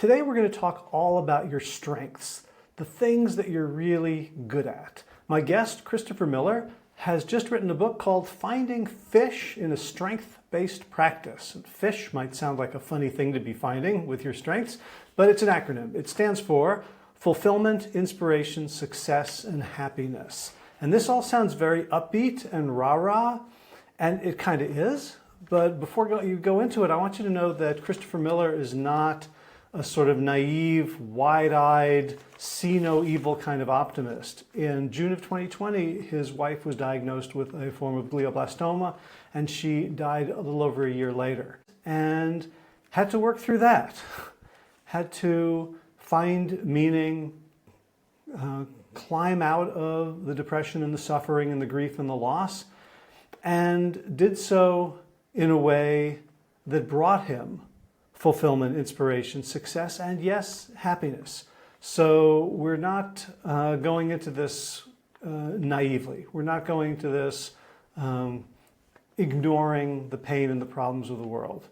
Today we're going to talk all about your strengths, the things that you're really good at. My guest, Christopher Miller, has just written a book called Finding Fish in a Strength-Based Practice. And fish might sound like a funny thing to be finding with your strengths, but it's an acronym. It stands for Fulfillment, Inspiration, Success, and Happiness. And this all sounds very upbeat and rah-rah, and it kind of is. But before you go into it, I want you to know that Christopher Miller is not a sort of naive, wide-eyed, see no evil kind of optimist. In June of 2020, his wife was diagnosed with a form of glioblastoma, and she died a little over a year later. And had to work through that. Had to find meaning, climb out of the depression and the suffering and the grief and the loss, and did so in a way that brought him fulfillment, inspiration, success, and yes, happiness. So we're not going into this naively. We're not going to this ignoring the pain and the problems of the world.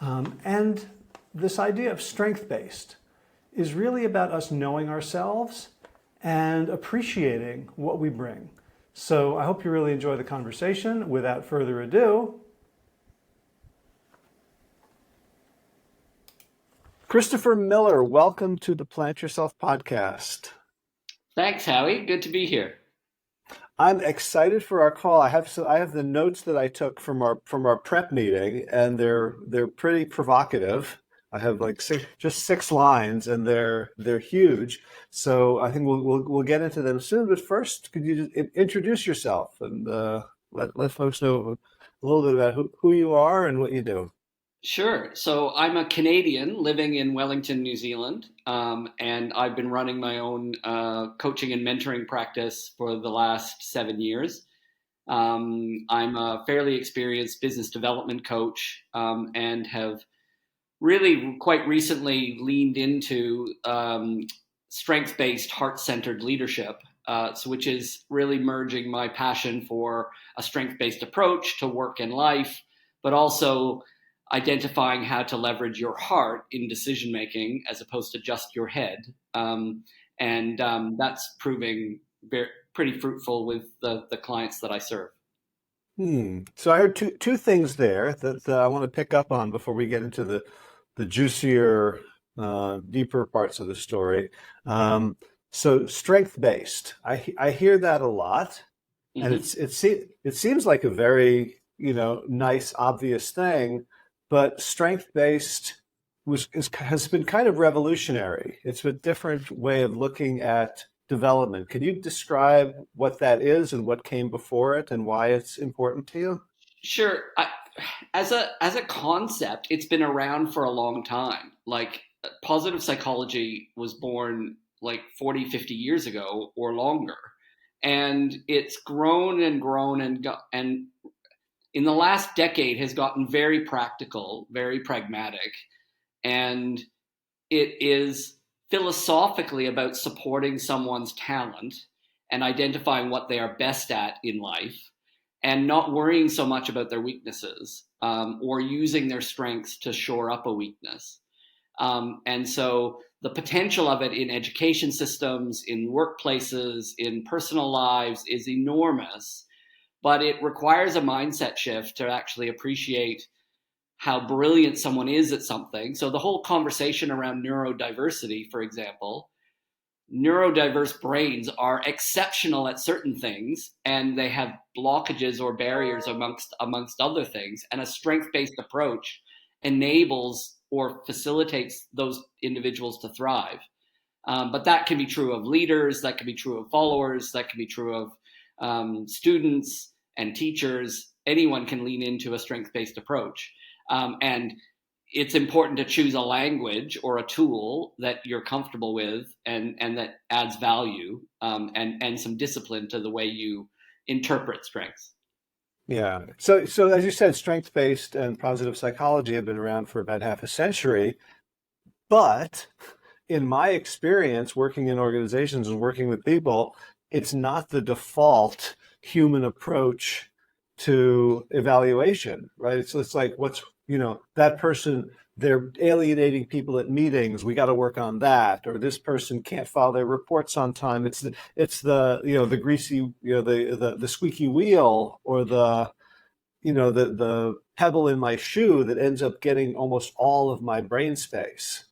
And this idea of strength-based is really about us knowing ourselves and appreciating what we bring. So I hope you really enjoy the conversation. Without further ado, Christopher Miller, welcome to the Plant Yourself podcast. Thanks, Howie. Good to be here. I'm excited for our call. I have the notes that I took from our prep meeting, and they're pretty provocative. I have like just six lines, and they're huge. So I think we'll get into them soon. But first, could you just introduce yourself and let folks know a little bit about who you are and what you do? Sure. So I'm a Canadian living in Wellington, New Zealand, and I've been running my own coaching and mentoring practice for the last 7 years. I'm a fairly experienced business development coach and have really quite recently leaned into strength-based, heart-centered leadership, which is really merging my passion for a strength-based approach to work and life, but also identifying how to leverage your heart in decision making as opposed to just your head, and that's proving pretty fruitful with the clients that I serve. So I heard two things there that I want to pick up on before we get into the juicier, deeper parts of the story. So strength-based, I hear that a lot, and it seems like a very nice, obvious thing. But strength-based has been kind of revolutionary. It's a different way of looking at development. Can you describe what that is and what came before it and why it's important to you? Sure. As a concept, it's been around for a long time. Like positive psychology was born like 40, 50 years ago or longer. And it's grown and grown and in the last decade has gotten very practical, very pragmatic, and it is philosophically about supporting someone's talent and identifying what they are best at in life and not worrying so much about their weaknesses or using their strengths to shore up a weakness. And so the potential of it in education systems, in workplaces, in personal lives is enormous. But it requires a mindset shift to actually appreciate how brilliant someone is at something. So the whole conversation around neurodiversity, for example, neurodiverse brains are exceptional at certain things, and they have blockages or barriers amongst other things. And a strength-based approach enables or facilitates those individuals to thrive. But that can be true of leaders, that can be true of followers, that can be true of students and teachers. Anyone can lean into a strength-based approach. And it's important to choose a language or a tool that you're comfortable with and that adds value and some discipline to the way you interpret strengths. Yeah. So as you said, strength-based and positive psychology have been around for about half a century. But in my experience working in organizations and working with people, it's not the default human approach to evaluation, right? It's like that person they're alienating people at meetings. We got to work on that. Or this person can't file their reports on time. It's the the greasy the squeaky wheel, or the pebble in my shoe that ends up getting almost all of my brain space.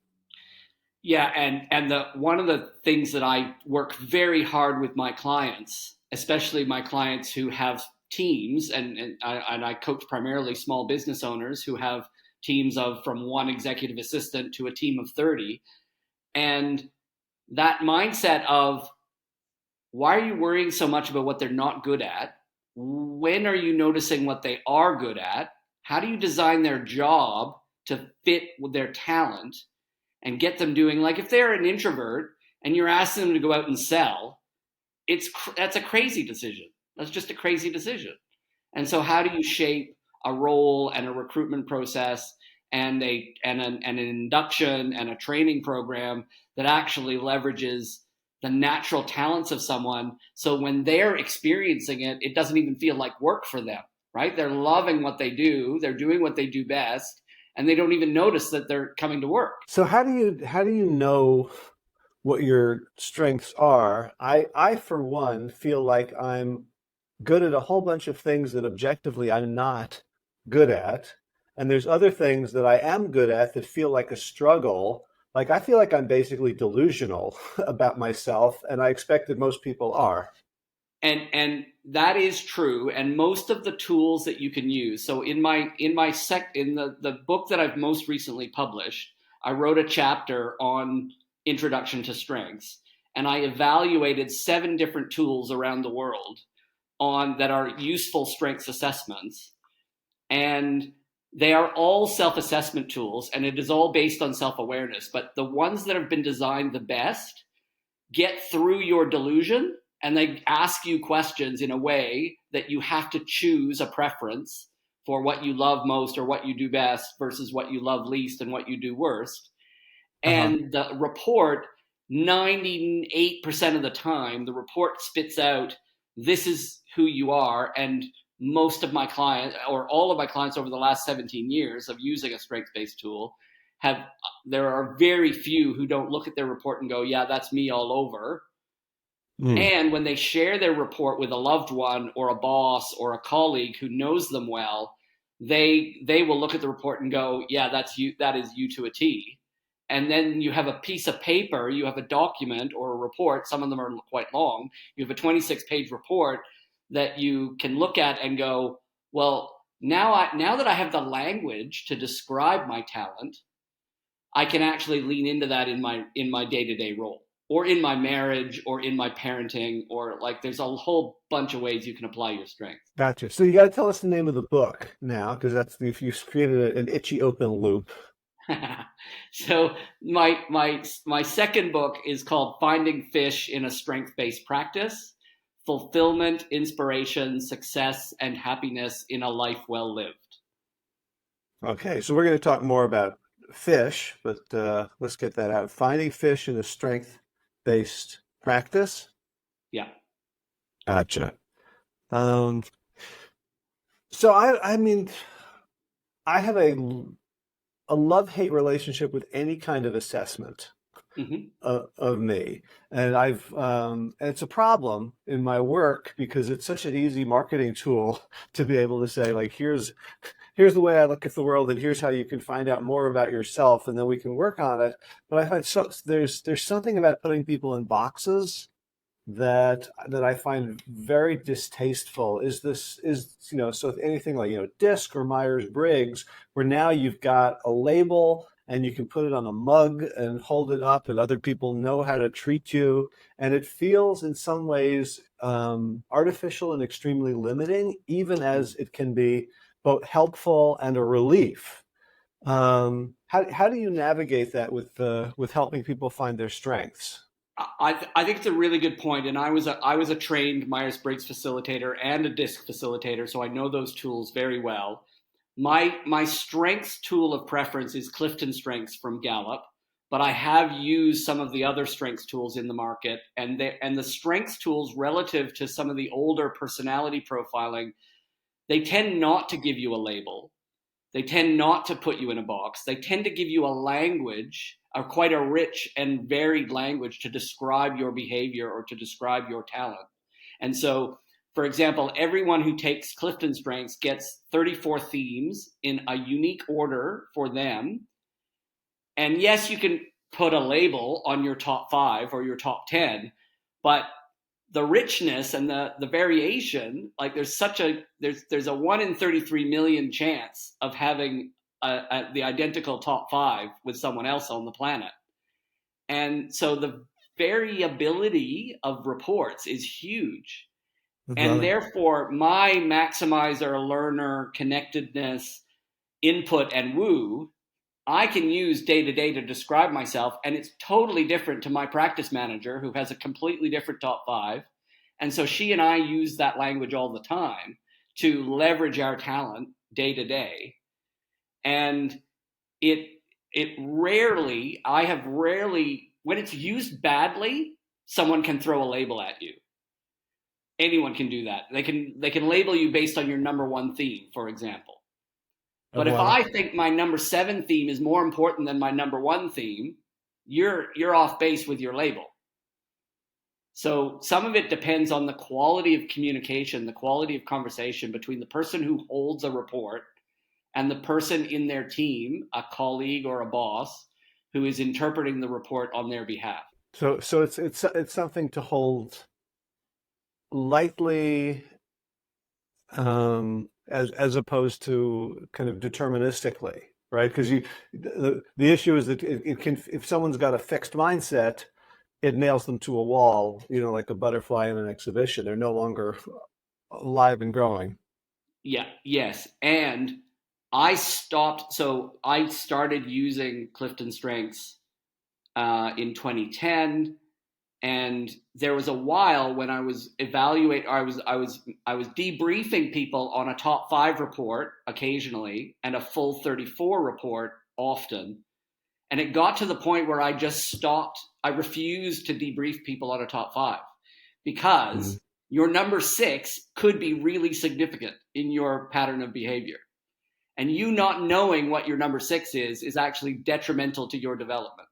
Yeah, and the one of the things that I work very hard with my clients, especially my clients who have teams, and I coach primarily small business owners who have teams of from one executive assistant to a team of 30, and that mindset of why are you worrying so much about what they're not good at? When are you noticing what they are good at? How do you design their job to fit with their talent and get them doing, like, if they're an introvert and you're asking them to go out and sell, that's a crazy decision. That's just a crazy decision. And so how do you shape a role and a recruitment process and an induction and a training program that actually leverages the natural talents of someone, so when they're experiencing it, it doesn't even feel like work for them, right? They're loving what they do, they're doing what they do best, and they don't even notice that they're coming to work. So how do you know what your strengths are? I for one feel like I'm good at a whole bunch of things that objectively I'm not good at. And there's other things that I am good at that feel like a struggle. Like I feel like I'm basically delusional about myself, and I expect that most people are. And that is true, and most of the tools that you can use. So in the book that I've most recently published, I wrote a chapter on introduction to strengths, and I evaluated 7 different tools around the world on that are useful strengths assessments, and they are all self-assessment tools, and it is all based on self-awareness. But the ones that have been designed the best get through your delusion, and they ask you questions in a way that you have to choose a preference for what you love most or what you do best versus what you love least and what you do worst. Uh-huh. And the report, 98% of the time, the report spits out, this is who you are. And most of my clients, or all of my clients over the last 17 years of using a strengths-based tool, have, there are very few who don't look at their report and go, yeah, that's me all over. Mm. And when they share their report with a loved one or a boss or a colleague who knows them well, they will look at the report and go, yeah, that's you, that is you to a T. And then you have a piece of paper, you have a document or a report, some of them are quite long. You have a 26-page report that you can look at and go, well, now that I have the language to describe my talent, I can actually lean into that in my day-to-day role, or in my marriage, or in my parenting, or, like, there's a whole bunch of ways you can apply your strength. Gotcha. So you got to tell us the name of the book now, because that's if you've created an itchy open loop. So my second book is called Finding Fish in a Strength-Based Practice: Fulfillment, Inspiration, Success, and Happiness in a Life Well Lived. Okay, so we're going to talk more about fish, but let's get that out. Finding fish in a strength-based practice. Yeah. Gotcha. Um, so I mean, I have a love-hate relationship with any kind of assessment Hmm. of me, and and it's a problem in my work because it's such an easy marketing tool to be able to say, like, here's the way I look at the world, and here's how you can find out more about yourself, and then we can work on it. But I find there's something about putting people in boxes that I find very distasteful. So if anything like, DISC or Myers-Briggs, where now you've got a label and you can put it on a mug and hold it up, and other people know how to treat you, and it feels in some ways artificial and extremely limiting, even as it can be both helpful and a relief. How do you navigate that with helping people find their strengths? I think it's a really good point, and I was a trained Myers-Briggs facilitator and a DISC facilitator, so I know those tools very well. My strengths tool of preference is Clifton Strengths from Gallup, but I have used some of the other strengths tools in the market, and the strengths tools relative to some of the older personality profiling, they tend not to give you a label. They tend not to put you in a box. They tend to give you a language, quite a rich and varied language to describe your behavior or to describe your talent. And so, for example, everyone who takes Clifton Strengths gets 34 themes in a unique order for them. And yes, you can put a label on your top 5 or your top 10, but the richness and the variation, like there's a 1 in 33 million chance of having the identical top 5 with someone else on the planet. And so the variability of reports is huge. And therefore, my maximizer, learner, connectedness, input, and woo, I can use day to day to describe myself. And it's totally different to my practice manager who has a completely different top 5. And so she and I use that language all the time to leverage our talent day to day. And I have rarely, when it's used badly, someone can throw a label at you. Anyone can do that. They can label you based on your number 1 theme, for example. But if I think my number 7 theme is more important than my number 1 theme, you're off base with your label. So some of it depends on the quality of communication, the quality of conversation between the person who holds a report and the person in their team, a colleague or a boss, who is interpreting the report on their behalf. So it's something to hold lightly, as opposed to kind of deterministically, right? Because the issue is that it can, if someone's got a fixed mindset, it nails them to a wall, like a butterfly in an exhibition. They're no longer alive and growing. Yeah, yes. And I started using Clifton Strengths in 2010. And there was a while when I was I was debriefing people on a top 5 report occasionally and a full 34 report often. And it got to the point where I just stopped. I refused to debrief people on a top 5 because your number 6 could be really significant in your pattern of behavior. And you not knowing what your number 6 is actually detrimental to your development.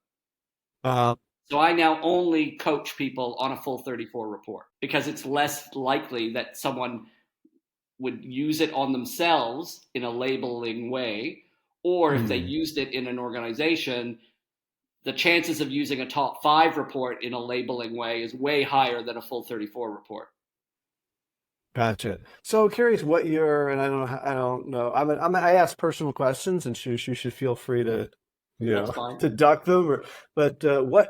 So I now only coach people on a full 34 report because it's less likely that someone would use it on themselves in a labeling way, or if they used it in an organization, the chances of using a top 5 report in a labeling way is way higher than a full 34 report. Gotcha. So curious what and I don't know. I ask personal questions, and you should feel free to to duck them, but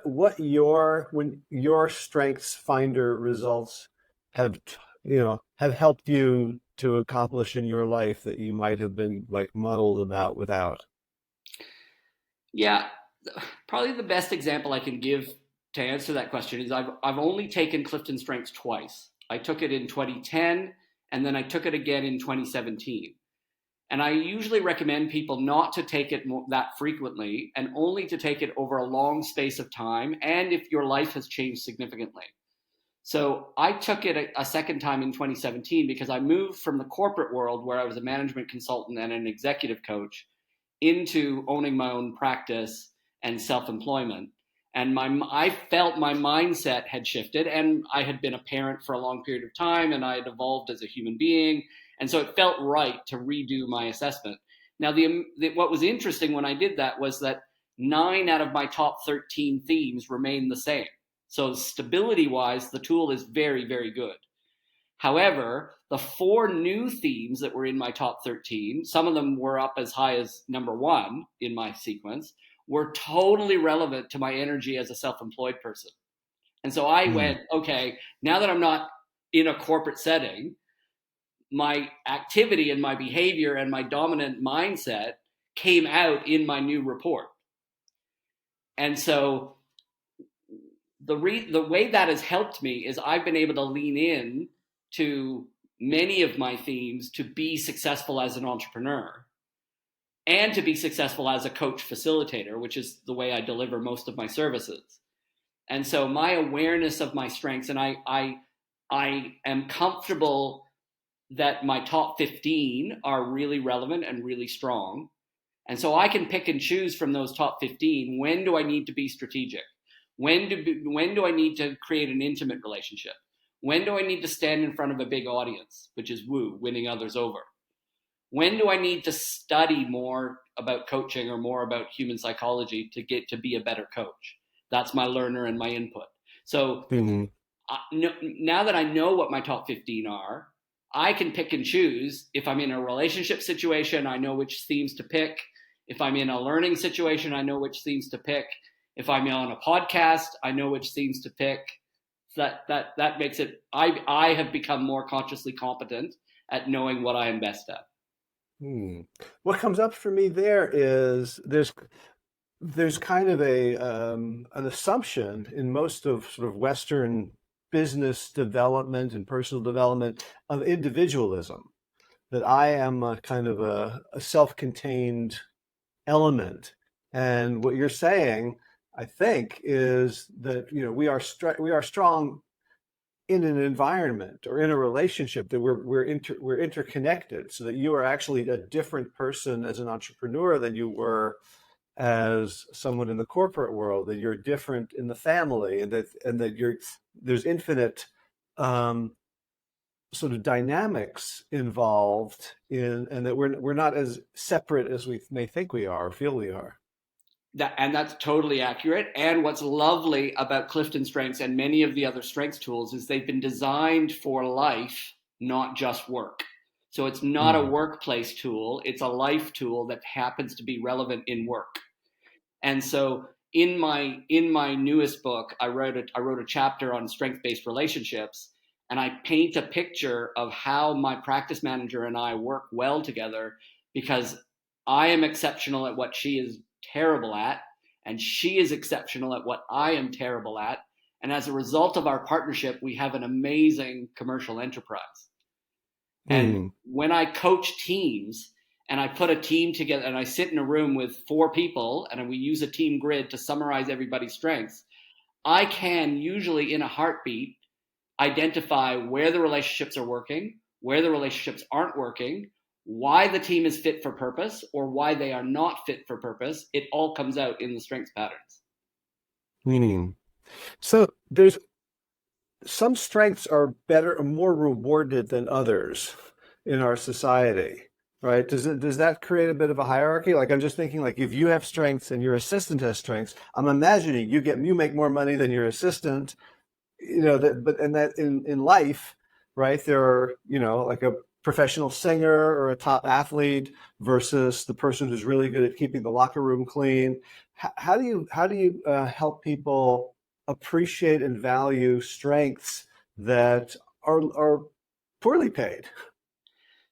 when your Strengths Finder results have helped you to accomplish in your life that you might have been like muddled about without? Yeah, probably the best example I can give to answer that question is I've only taken Clifton Strengths twice. I took it in 2010 and then I took it again in 2017. And I usually recommend people not to take it that frequently and only to take it over a long space of time and if your life has changed significantly. So I took it a second time in 2017 because I moved from the corporate world where I was a management consultant and an executive coach into owning my own practice and self-employment. And I felt my mindset had shifted, and I had been a parent for a long period of time, and I had evolved as a human being. And so it felt right to redo my assessment. Now, what was interesting when I did that was that 9 out of my top 13 themes remain the same. So stability-wise, the tool is very, very good. However, the 4 new themes that were in my top 13, some of them were up as high as number 1 in my sequence, were totally relevant to my energy as a self-employed person. And so I went, okay, now that I'm not in a corporate setting, my activity and my behavior and my dominant mindset came out in my new report. And so the way that has helped me is I've been able to lean in to many of my themes to be successful as an entrepreneur and to be successful as a coach facilitator, which is the way I deliver most of my services. And so my awareness of my strengths, and I am comfortable that my top 15 are really relevant and really strong. And so I can pick and choose from those top 15. When do I need to be strategic? When do I need to create an intimate relationship? When do I need to stand in front of a big audience, which is woo, winning others over? When do I need to study more about coaching or more about human psychology to get to be a better coach? That's my learner and my input. So Mhm. now that I know what my top 15 are, I can pick and choose. If I'm in a relationship situation, I know which themes to pick. If I'm in a learning situation, I know which themes to pick. If I'm on a podcast, I know which themes to pick. That makes it. I have become more consciously competent at knowing what I am best at. Hmm. What comes up for me there is there's kind of an assumption in most of sort of Western business development and personal development of individualism, that I am a kind of a self-contained element. And what you're saying, I think, is that we are strong in an environment or in a relationship, that we're interconnected, so that you are actually a different person as an entrepreneur than you were as someone in the corporate world, that you're different in the family, and that there's infinite um, sort of dynamics involved in, and that we're not as separate as we may think we are or feel we are. And that's totally accurate. And what's lovely about Clifton Strengths and many of the other strengths tools is they've been designed for life, not just work. So it's not a Hmm. workplace tool, it's a life tool that happens to be relevant in work. And so in my newest book, I wrote a chapter on strength-based relationships, and I paint a picture of how my practice manager and I work well together, because I am exceptional at what she is terrible at, and she is exceptional at what I am terrible at. And as a result of our partnership, we have an amazing commercial enterprise. And Hmm. when I coach teams and I put a team together and I sit in a room with 4 people and we use a team grid to summarize everybody's strengths, I can usually in a heartbeat identify where the relationships are working, where the relationships aren't working, why the team is fit for purpose or why they are not fit for purpose. It all comes out in the strengths patterns. Hmm. So there's some strengths are better or more rewarded than others in our society, right? Does that create a bit of a hierarchy? Like, I'm just thinking, like, if you have strengths and your assistant has strengths, I'm imagining you make more money than your assistant, that in life, right? There are, like a professional singer or a top athlete versus the person who's really good at keeping the locker room clean. How do you help people appreciate and value strengths that are poorly paid?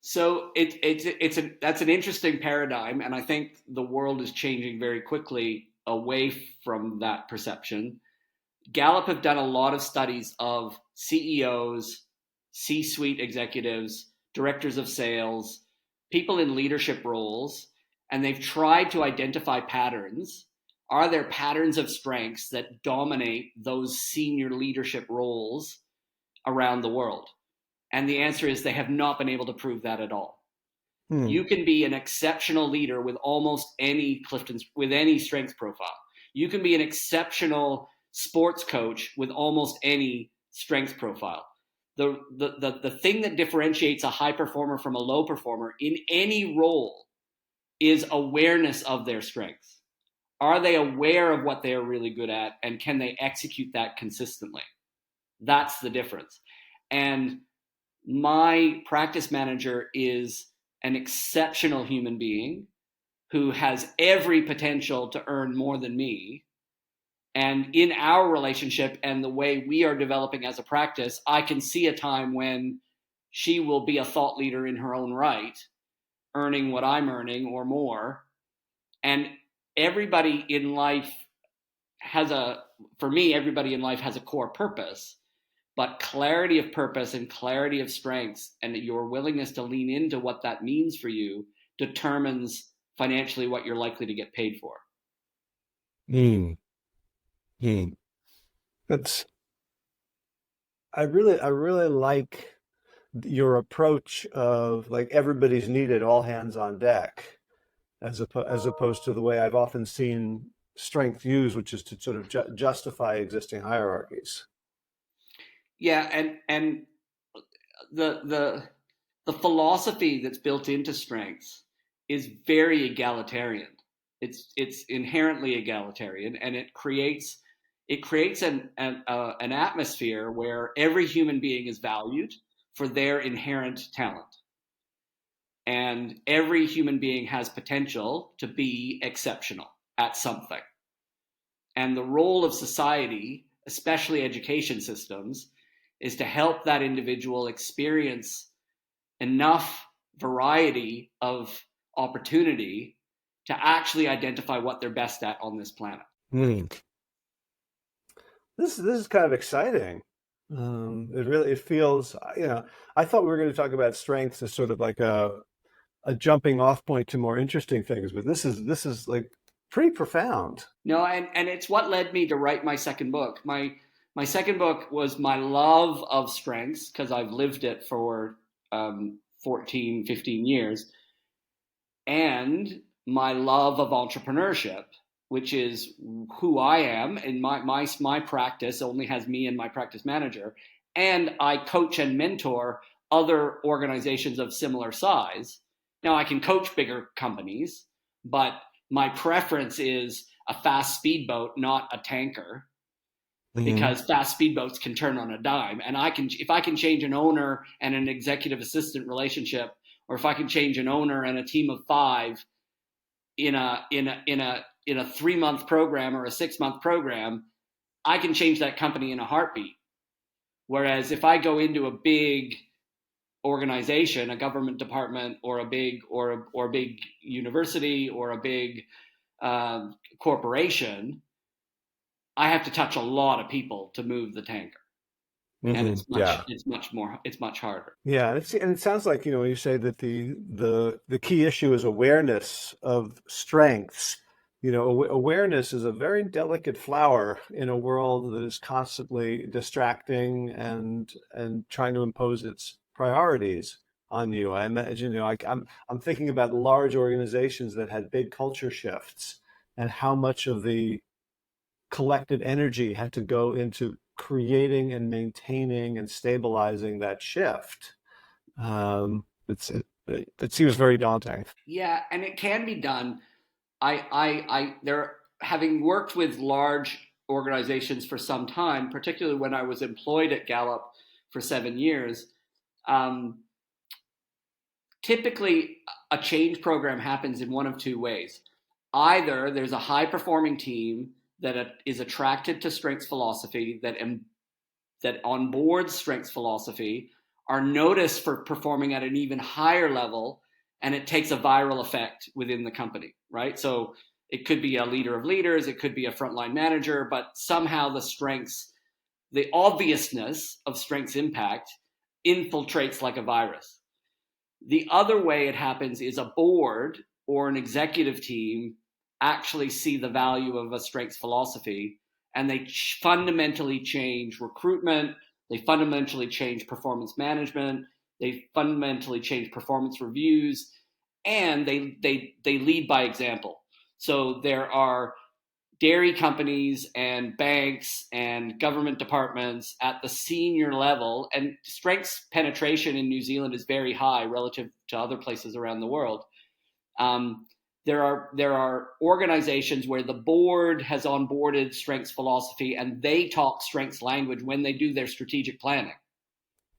So that's an interesting paradigm, and I think the world is changing very quickly away from that perception. Gallup have done a lot of studies of CEOs, C-suite executives, directors of sales, people in leadership roles, and they've tried to identify patterns. Are there patterns of strengths that dominate those senior leadership roles around the world? And the answer is they have not been able to prove that at all. Hmm. You can be an exceptional leader with almost any Clifton's with any strengths profile. You can be an exceptional sports coach with almost any strengths profile. The thing that differentiates a high performer from a low performer in any role is awareness of their strengths. Are they aware of what they are really good at, and can they execute that consistently? That's the difference. And my practice manager is an exceptional human being who has every potential to earn more than me. And in our relationship and the way we are developing as a practice, I can see a time when she will be a thought leader in her own right, earning what I'm earning or more. And everybody in life has a, for me, everybody in life has a core purpose. But clarity of purpose and clarity of strengths and your willingness to lean into what that means for you determines financially what you're likely to get paid for. Hmm. Hmm. That's I really like your approach of like everybody's needed, all hands on deck, as opposed to the way I've often seen strength used, which is to sort of justify existing hierarchies. Yeah, and the the the philosophy that's built into strengths is very egalitarian. It's inherently egalitarian, and it creates an atmosphere where every human being is valued for their inherent talent, and every human being has potential to be exceptional at something. And the role of society, especially education systems, is to help that individual experience enough variety of opportunity to actually identify what they're best at on this planet. Hmm. This is kind of exciting. It feels, I thought we were going to talk about strengths as sort of like a jumping off point to more interesting things, but this is like pretty profound. No, and it's what led me to write my second book. My second book was my love of strengths because I've lived it for 14, 15 years, and my love of entrepreneurship, which is who I am. And my practice only has me and my practice manager. And I coach and mentor other organizations of similar size. Now, I can coach bigger companies, but my preference is a fast speedboat, not a tanker, Hmm. because fast speedboats can turn on a dime. And if I can change an owner and an executive assistant relationship, or if I can change an owner and a team of five in a 3 month program or a 6 month program, I can change that company in a heartbeat. Whereas if I go into a big organization, a government department, or a big university, or a big corporation, I have to touch a lot of people to move the tanker, and Hmm. Yeah. it's much harder. Yeah, and it sounds like, when you say that the key issue is awareness of strengths. Awareness is a very delicate flower in a world that is constantly distracting and trying to impose its priorities on you. I imagine, I'm thinking about large organizations that had big culture shifts and how much of the collective energy had to go into creating and maintaining and stabilizing that shift. It seems very daunting. Yeah, and it can be done. There, having worked with large organizations for some time, particularly when I was employed at Gallup for 7 years. Um, Typically, a change program happens in one of two ways. Either there's a high performing team that is attracted to strengths philosophy, that onboards strengths philosophy, are noticed for performing at an even higher level, and it takes a viral effect within the company, right? So it could be a leader of leaders, it could be a frontline manager, but somehow the obviousness of strengths impact infiltrates like a virus. The other way it happens is a board or an executive team actually see the value of a strengths philosophy, and they fundamentally change recruitment, they fundamentally change performance management, they fundamentally change performance reviews, and they lead by example. So there are dairy companies and banks and government departments at the senior level, and strengths penetration in New Zealand is very high relative to other places around the world. Um, there are organizations where the board has onboarded strengths philosophy, and they talk strengths language when they do their strategic planning,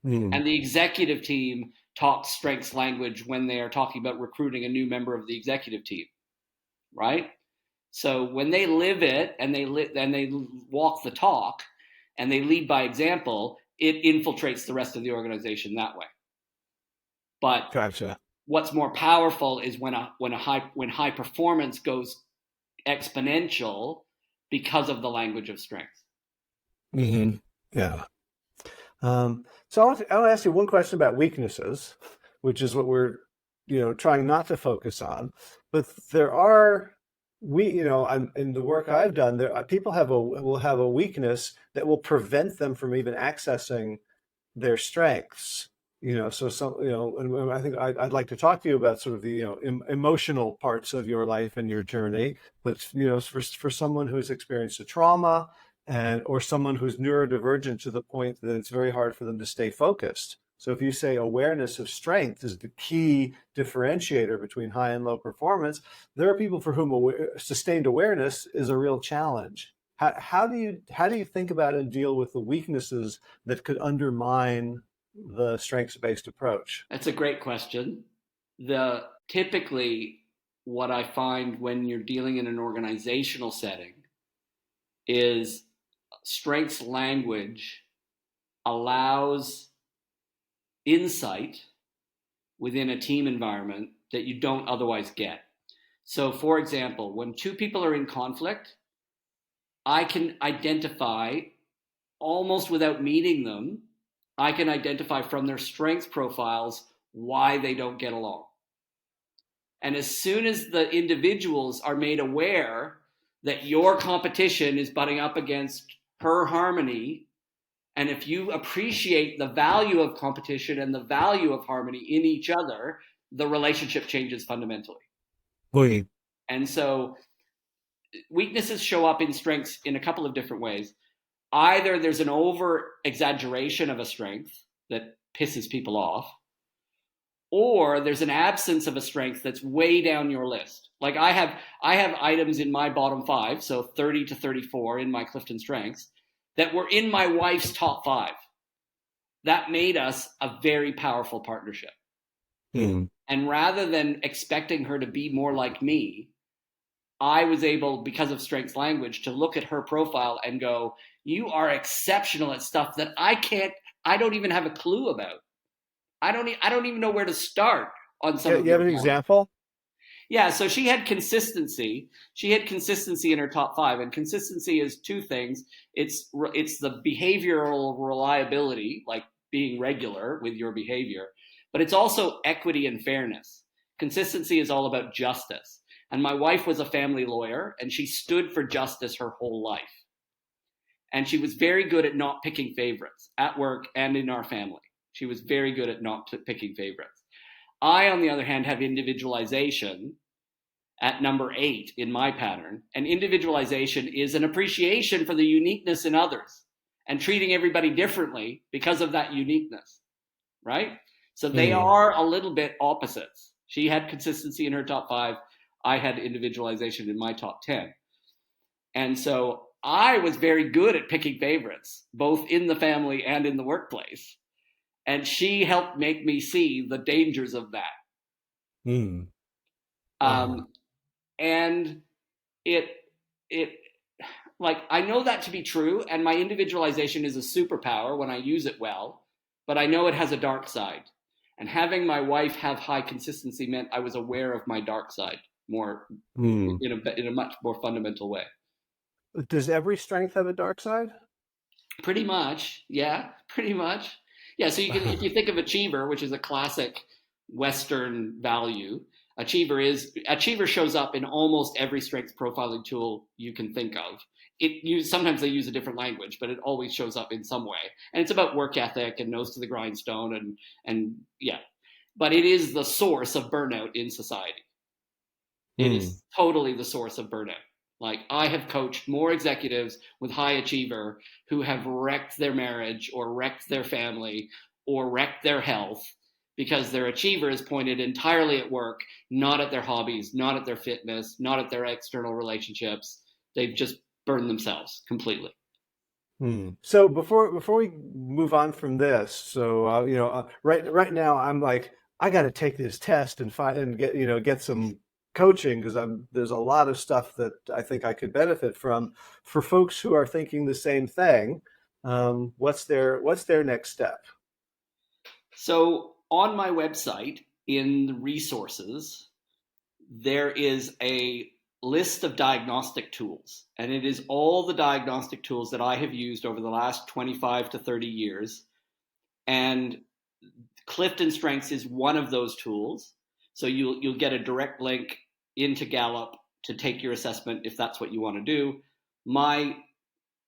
Hmm. and the executive team talks strengths language when they are talking about recruiting a new member of the executive team, right? So when they live it, and they walk the talk, and they lead by example, it infiltrates the rest of the organization that way. But Gotcha. what's more powerful is when high performance goes exponential because of the language of strength. Hmm. Yeah. So I want to ask you one question about weaknesses, which is what we're, trying not to focus on. But there are in the work I've done, people will have a weakness that will prevent them from even accessing their strengths. So some, and I think I'd like to talk to you about sort of the, emotional parts of your life and your journey. But, for someone who's experienced a trauma or someone who's neurodivergent to the point that it's very hard for them to stay focused. So if you say awareness of strength is the key differentiator between high and low performance, there are people for whom sustained awareness is a real challenge. How do you think about and deal with the weaknesses that could undermine the strengths-based approach? That's a great question. Typically what I find when you're dealing in an organizational setting is strengths language allows insight within a team environment that you don't otherwise get. So, for example, when two people are in conflict, I can identify almost without meeting them, I can identify from their strengths profiles why they don't get along. And as soon as the individuals are made aware that your competition is butting up against her harmony, and if you appreciate the value of competition and the value of harmony in each other, the relationship changes fundamentally. Oui. And so weaknesses show up in strengths in a couple of different ways. Either there's an over exaggeration of a strength that pisses people off, or there's an absence of a strength that's way down your list. Like I have items in my bottom 5, so 30 to 34 in my Clifton strengths, that were in my wife's top 5. That made us a very powerful partnership. Mm. And rather than expecting her to be more like me, I was able, because of strengths language, to look at her profile and go, you are exceptional at stuff that I don't even have a clue about. I don't even know where to start on some of them. You have an example? Yeah, so she had consistency. She had consistency in her top 5, and consistency is two things. It's the behavioral reliability, like being regular with your behavior, but it's also equity and fairness. Consistency is all about justice. And my wife was a family lawyer, and she stood for justice her whole life. And she was very good at not picking favorites at work and in our family. She was very good at not picking favorites. I, on the other hand, have individualization at number 8 in my pattern. And individualization is an appreciation for the uniqueness in others and treating everybody differently because of that uniqueness, right? So they are a little bit opposites. She had consistency in her top 5. I had individualization in my top 10. And so I was very good at picking favorites, both in the family and in the workplace. And she helped make me see the dangers of that. And it like, I know that to be true, and my individualization is a superpower when I use it well, but I know it has a dark side. And having my wife have high consistency meant I was aware of my dark side more in a much more fundamental way. Does every strength have a dark side? Pretty much, yeah, pretty much. Yeah, so you can, if you think of achiever, which is a classic Western value, achiever shows up in almost every strengths profiling tool you can think of. Sometimes they use a different language, but it always shows up in some way. And it's about work ethic and nose to the grindstone and yeah. But it is the source of burnout in society. It is totally the source of burnout. Like, I have coached more executives with high achiever who have wrecked their marriage or wrecked their family or wrecked their health because their achiever is pointed entirely at work, not at their hobbies, not at their fitness, not at their external relationships. They've just burned themselves completely. So before we move on from this, so right now I'm like, I got to take this test and get some coaching, because there's a lot of stuff that I think I could benefit from. For folks who are thinking the same thing, what's their next step? So on my website, in the resources, there is a list of diagnostic tools, and it is all the diagnostic tools that I have used over the last 25 to 30 years. And Clifton Strengths is one of those tools. So you'll get a direct link into Gallup to take your assessment if that's what you want to do. My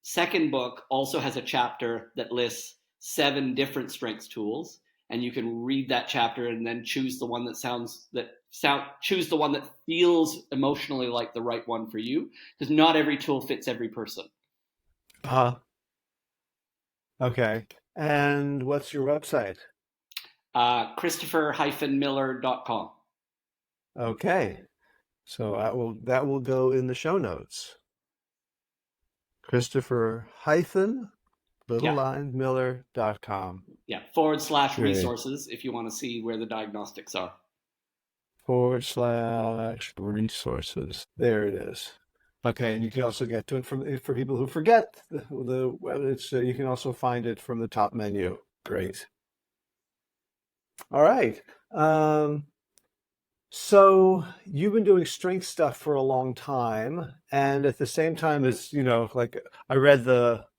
second book also has a chapter that lists 7 different strengths tools, and you can read that chapter and then choose the one choose the one that feels emotionally like the right one for you, because not every tool fits every person. Uh, okay. And what's your website? Christopher-miller.com. Okay. So that will go in the show notes. Christopher hyphen little Yeah. line Miller.com. Yeah. / Great. resources if you want to see where the diagnostics are. / resources. There it is. Okay, and you can also get to it for people who forget it's you can also find it from the top menu. Great. All right. Um, so you've been doing strength stuff for a long time, and at the same time as, like I read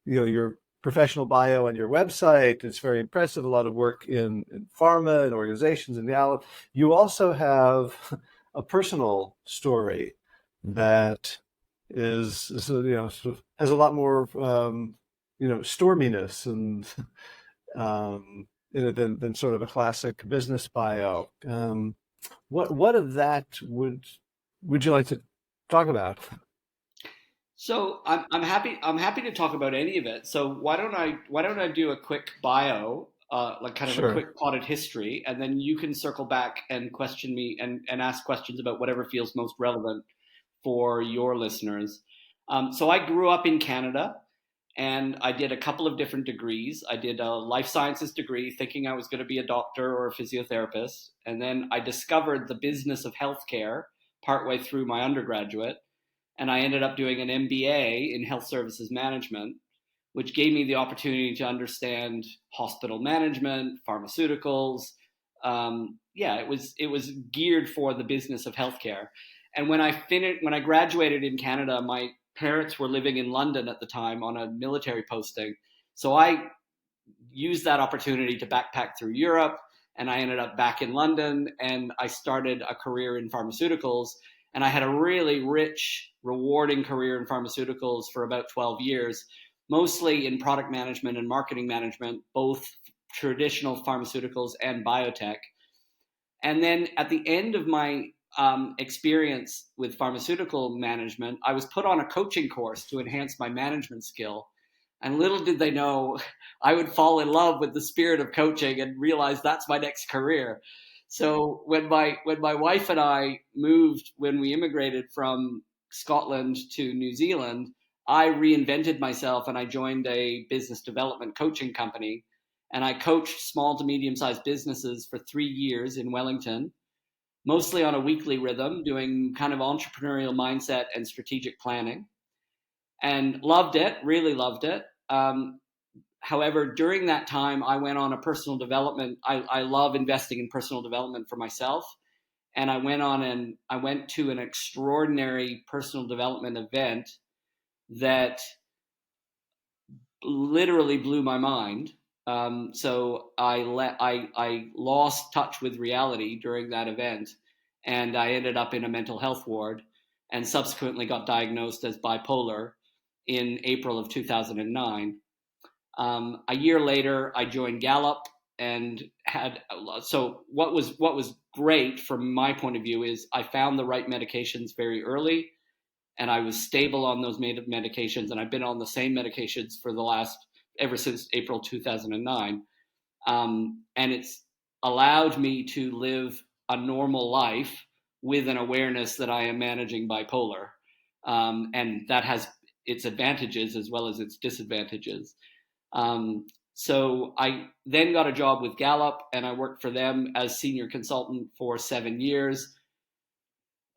your professional bio on your website. It's very impressive. A lot of work in pharma and organizations in Gallup. You also have a personal story that sort of has a lot more storminess and than sort of a classic business bio. What of that would you like to talk about? So I'm happy to talk about any of it. So why don't I do a quick bio, like kind of a Sure. quick potted history, and then you can circle back and question me and ask questions about whatever feels most relevant for your listeners. So I grew up in Canada, and I did a couple of different degrees. I did a life sciences degree, thinking I was going to be a doctor or a physiotherapist, and then I discovered the business of healthcare partway through my undergraduate, and I ended up doing an MBA in health services management, which gave me the opportunity to understand hospital management, pharmaceuticals. Yeah, it was geared for the business of healthcare. And when I graduated in Canada, my parents were living in London at the time on a military posting, so I used that opportunity to backpack through Europe, and I ended up back in London, and I started a career in pharmaceuticals. And I had a really rich, rewarding career in pharmaceuticals for about 12 years, mostly in product management and marketing management, both traditional pharmaceuticals and biotech. And then at the end of my experience with pharmaceutical management, I was put on a coaching course to enhance my management skill. And little did they know, I would fall in love with the spirit of coaching and realize that's my next career. So when my wife and I moved, when we immigrated from Scotland to New Zealand, I reinvented myself and I joined a business development coaching company. And I coached small to medium sized businesses for 3 years in Wellington, mostly on a weekly rhythm, doing kind of entrepreneurial mindset and strategic planning, and loved it, really loved it. However, during that time, I went on a personal development. I love investing in personal development for myself. And I went to an extraordinary personal development event that literally blew my mind. So I lost touch with reality during that event, and I ended up in a mental health ward, and subsequently got diagnosed as bipolar in April of 2009. A year later, I joined Gallup and had so what was great from my point of view is I found the right medications very early, and I was stable on those medications, and I've been on the same medications for the last ever since April 2009, and it's allowed me to live a normal life with an awareness that I am managing bipolar, and that has its advantages as well as its disadvantages. So I then got a job with Gallup, and I worked for them as senior consultant for 7 years,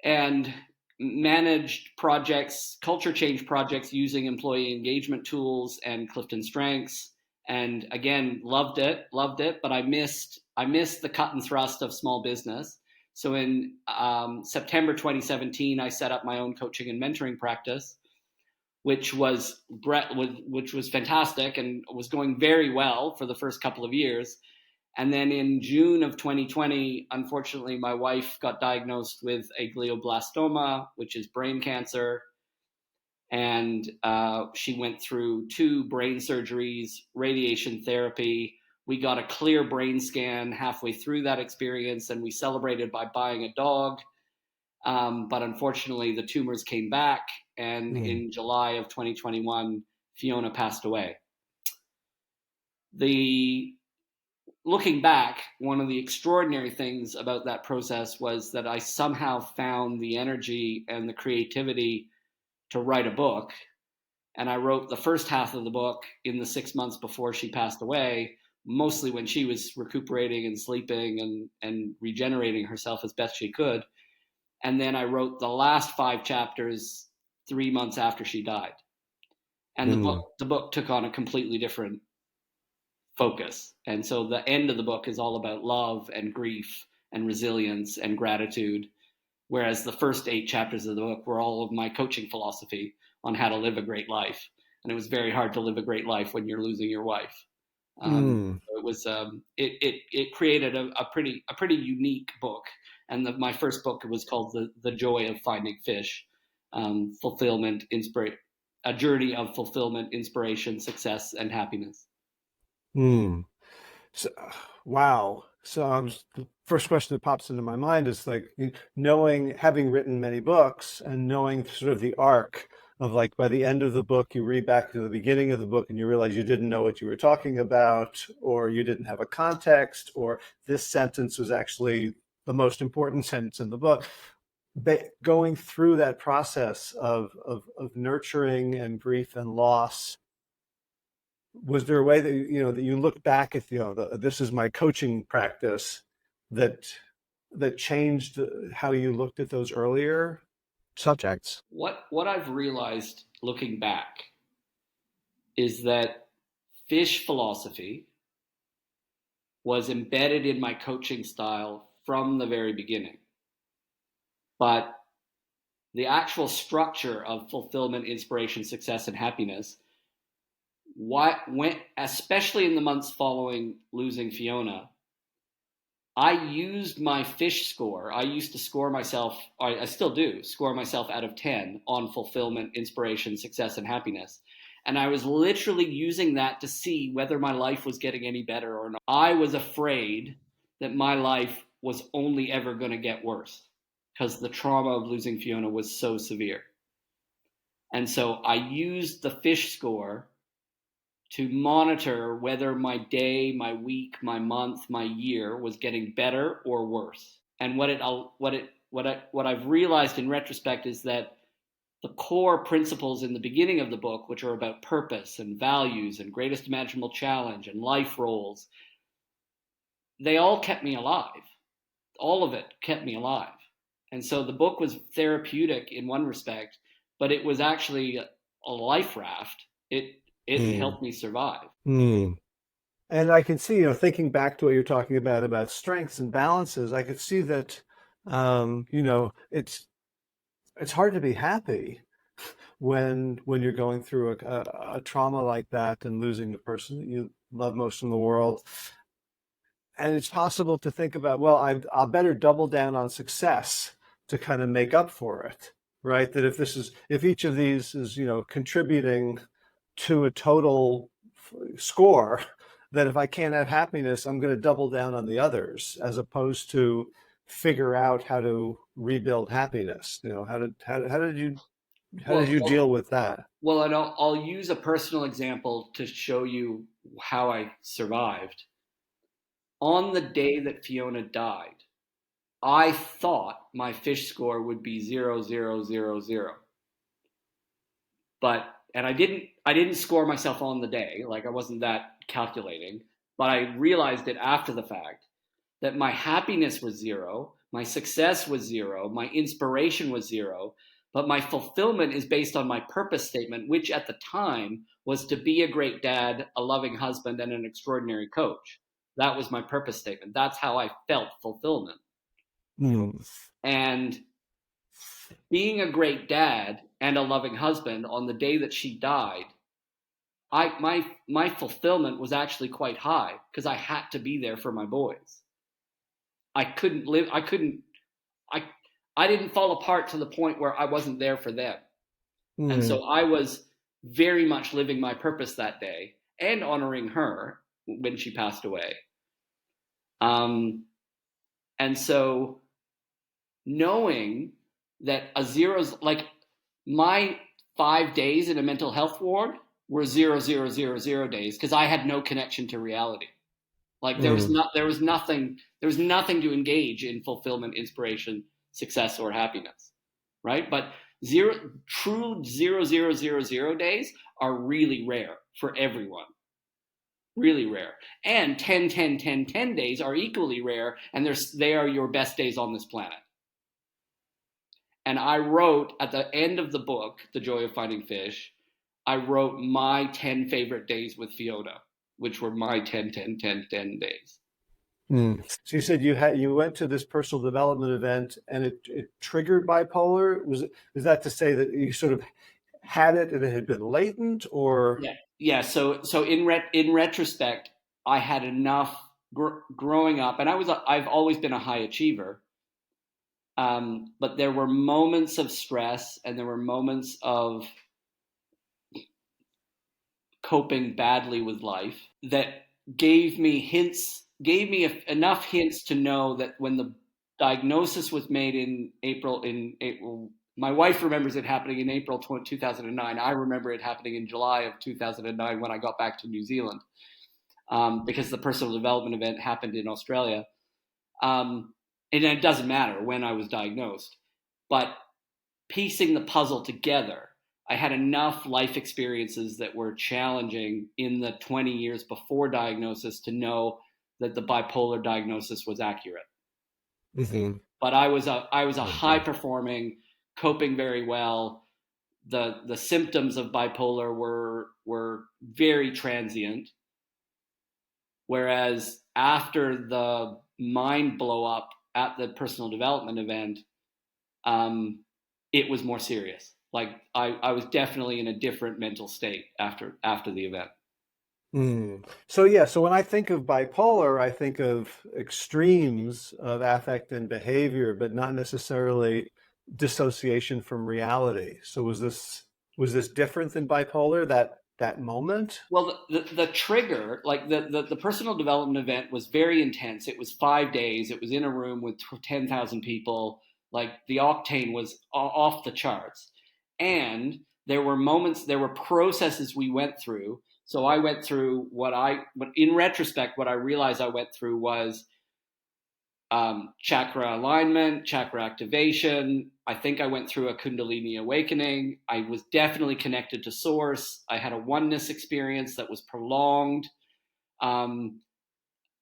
and managed projects, culture change projects using employee engagement tools and Clifton Strengths. And again, loved it, but I missed the cut and thrust of small business. So in September 2017, I set up my own coaching and mentoring practice, which was fantastic and was going very well for the first couple of years. And then in June of 2020, unfortunately, my wife got diagnosed with a glioblastoma, which is brain cancer. And she went through 2 brain surgeries, radiation therapy, We got a clear brain scan halfway through that experience, and we celebrated by buying a dog. But unfortunately, the tumors came back, and in July of 2021, Fiona passed away. Looking back, one of the extraordinary things about that process was that I somehow found the energy and the creativity to write a book. And I wrote the first half of the book in the 6 months before she passed away, mostly when she was recuperating and sleeping and regenerating herself as best she could. And then I wrote the last 5 chapters 3 months after she died. And the book took on a completely different focus. And so the end of the book is all about love and grief and resilience and gratitude, whereas the first 8 chapters of the book were all of my coaching philosophy on how to live a great life. And it was very hard to live a great life when you're losing your wife. It was it created a pretty unique book. And my first book was called The Joy of Finding Fish, fulfillment, a journey of fulfillment, inspiration, success, and happiness. So, wow. So the first question that pops into my mind is like having written many books and knowing sort of the arc of like by the end of the book, you read back to the beginning of the book and you realize you didn't know what you were talking about, or you didn't have a context, or this sentence was actually the most important sentence in the book. Going through that process of nurturing and grief and loss, was there a way that that you look back at this is my coaching practice that changed how you looked at those earlier subjects? What I've realized looking back is that fish philosophy was embedded in my coaching style from the very beginning. But the actual structure of fulfillment, inspiration, success, and happiness, especially in the months following losing Fiona, I used my fish score. I used to score myself, I still do, score myself out of 10 on fulfillment, inspiration, success, and happiness. And I was literally using that to see whether my life was getting any better or not. I was afraid that my life was only ever going to get worse because the trauma of losing Fiona was so severe. And so I used the fish score to monitor whether my day, my week, my month, my year was getting better or worse. And what I've realized in retrospect is that the core principles in the beginning of the book, which are about purpose and values and greatest imaginable challenge and life roles, they all kept me alive. All of it kept me alive. And so the book was therapeutic in one respect, but it was actually a life raft. It helped me survive. And I can see, thinking back to what you're talking about strengths and balances, I could see that, it's hard to be happy when you're going through a trauma like that and losing the person that you love most in the world. And it's possible to think about, well, I'll better double down on success to kind of make up for it, right? That if each of these is, contributing to a total score, that if I can't have happiness, I'm going to double down on the others, as opposed to figure out how to rebuild happiness. How did you deal with that? Well, and I'll use a personal example to show you how I survived. On the day that Fiona died, I thought my fish score would be 0, 0, 0, 0. And I didn't score myself on the day, like I wasn't that calculating, but I realized it after the fact that my happiness was 0, my success was 0, my inspiration was 0, but my fulfillment is based on my purpose statement, which at the time was to be a great dad, a loving husband, and an extraordinary coach. That was my purpose statement. That's how I felt fulfillment. And being a great dad and a loving husband on the day that she died, my fulfillment was actually quite high because I had to be there for my boys. I didn't fall apart to the point where I wasn't there for them. And so I was very much living my purpose that day and honoring her when she passed away. And so knowing that a zero's like my 5 days in a mental health ward were 0, 0, 0, 0 days because I had no connection to reality. Like there was nothing to engage in fulfillment, inspiration, success, or happiness, right? But true 0, 0, 0, 0 days are really rare for everyone, really rare. And 10, 10, 10, 10 days are equally rare, and they are your best days on this planet. And I wrote at the end of the book, The Joy of Finding Fish, I wrote my 10 favorite days with Fiona, which were my 10, 10, 10, 10 days. So you said you went to this personal development event and it triggered bipolar. Is that to say that you sort of had it and it had been latent, or? Yeah. So in retrospect, I had enough growing up, and I've always been a high achiever. But there were moments of stress and there were moments of coping badly with life that gave me enough hints to know that when the diagnosis was made in April, my wife remembers it happening in April 2009. I remember it happening in July of 2009 when I got back to New Zealand, because the personal development event happened in Australia. And it doesn't matter when I was diagnosed, but piecing the puzzle together, I had enough life experiences that were challenging in the 20 years before diagnosis to know that the bipolar diagnosis was accurate. Mm-hmm. But I was a high performing, coping very well. The symptoms of bipolar were very transient, whereas after the mind blow up at the personal development event, it was more serious. Like I was definitely in a different mental state after the event. So when I think of bipolar, I think of extremes of affect and behavior, but not necessarily dissociation from reality. So was this different than bipolar, that moment? Well, the trigger, like the personal development event was very intense. It was 5 days. It was in a room with 10,000 people. Like the octane was off the charts. And there were processes we went through. So I went through in retrospect, what I realized I went through was chakra alignment, chakra activation. I think I went through a Kundalini awakening. I was definitely connected to source. I had a oneness experience that was prolonged. And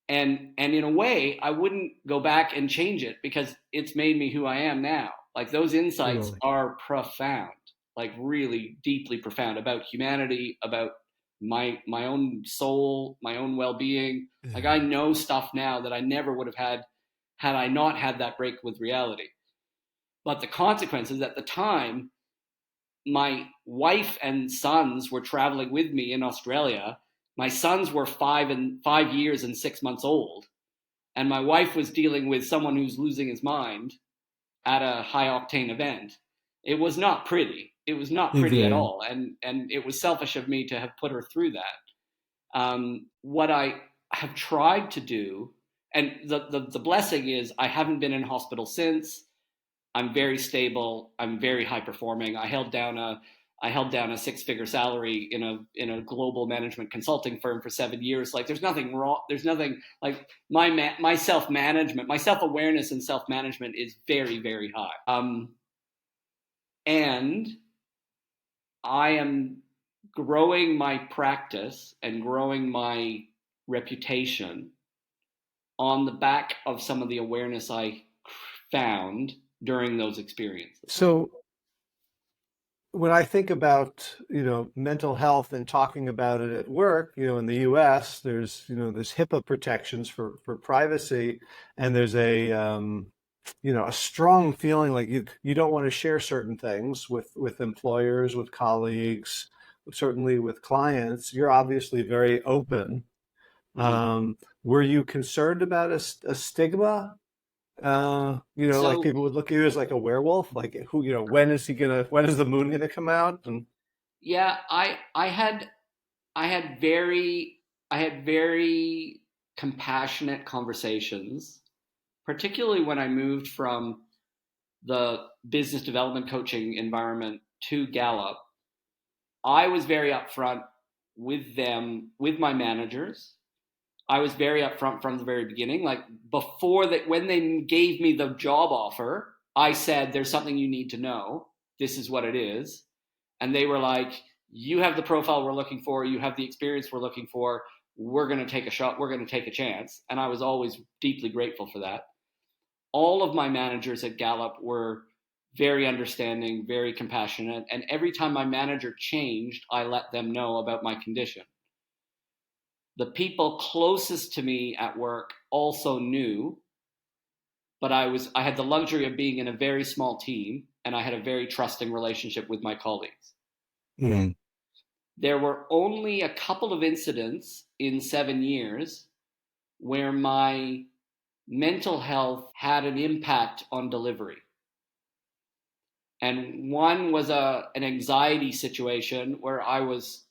in a way, I wouldn't go back and change it because it's made me who I am now. Like those insights are profound, like really deeply profound about humanity, about my own soul, my own well-being. Like I know stuff now that I never would have had I not had that break with reality. But the consequences at the time, my wife and sons were traveling with me in Australia. My sons were 5 years and 6 months old. And my wife was dealing with someone who's losing his mind at a high octane event. It was not pretty. It was not pretty at all. And it was selfish of me to have put her through that. What I have tried to do, and the blessing is I haven't been in hospital since. I'm very stable. I'm very high performing. I held down a 6-figure salary in a global management consulting firm for 7 years. Like there's nothing wrong. There's nothing like my self-management, my self-awareness and self-management is very, very high. And I am growing my practice and growing my reputation on the back of some of the awareness I found during those experiences. So when I think about, mental health and talking about it at work, in the US, there's HIPAA protections for privacy, and there's a strong feeling like you don't want to share certain things with employers, with colleagues, certainly with clients. You're obviously very open. Were you concerned about a stigma? Like people would look at you as like a werewolf, like when is the moon gonna come out? And yeah, I had had very compassionate conversations, particularly when I moved from the business development coaching environment to Gallup. I was very upfront with them, with my managers. I was very upfront from the very beginning. Like before that, when they gave me the job offer, I said, there's something you need to know. This is what it is. And they were like, you have the profile we're looking for. You have the experience we're looking for. We're going to take a shot. We're going to take a chance. And I was always deeply grateful for that. All of my managers at Gallup were very understanding, very compassionate. And every time my manager changed, I let them know about my condition. The people closest to me at work also knew, but I had the luxury of being in a very small team, and I had a very trusting relationship with my colleagues. Mm-hmm. There were only a couple of incidents in 7 years where my mental health had an impact on delivery. And one was an anxiety situation where I was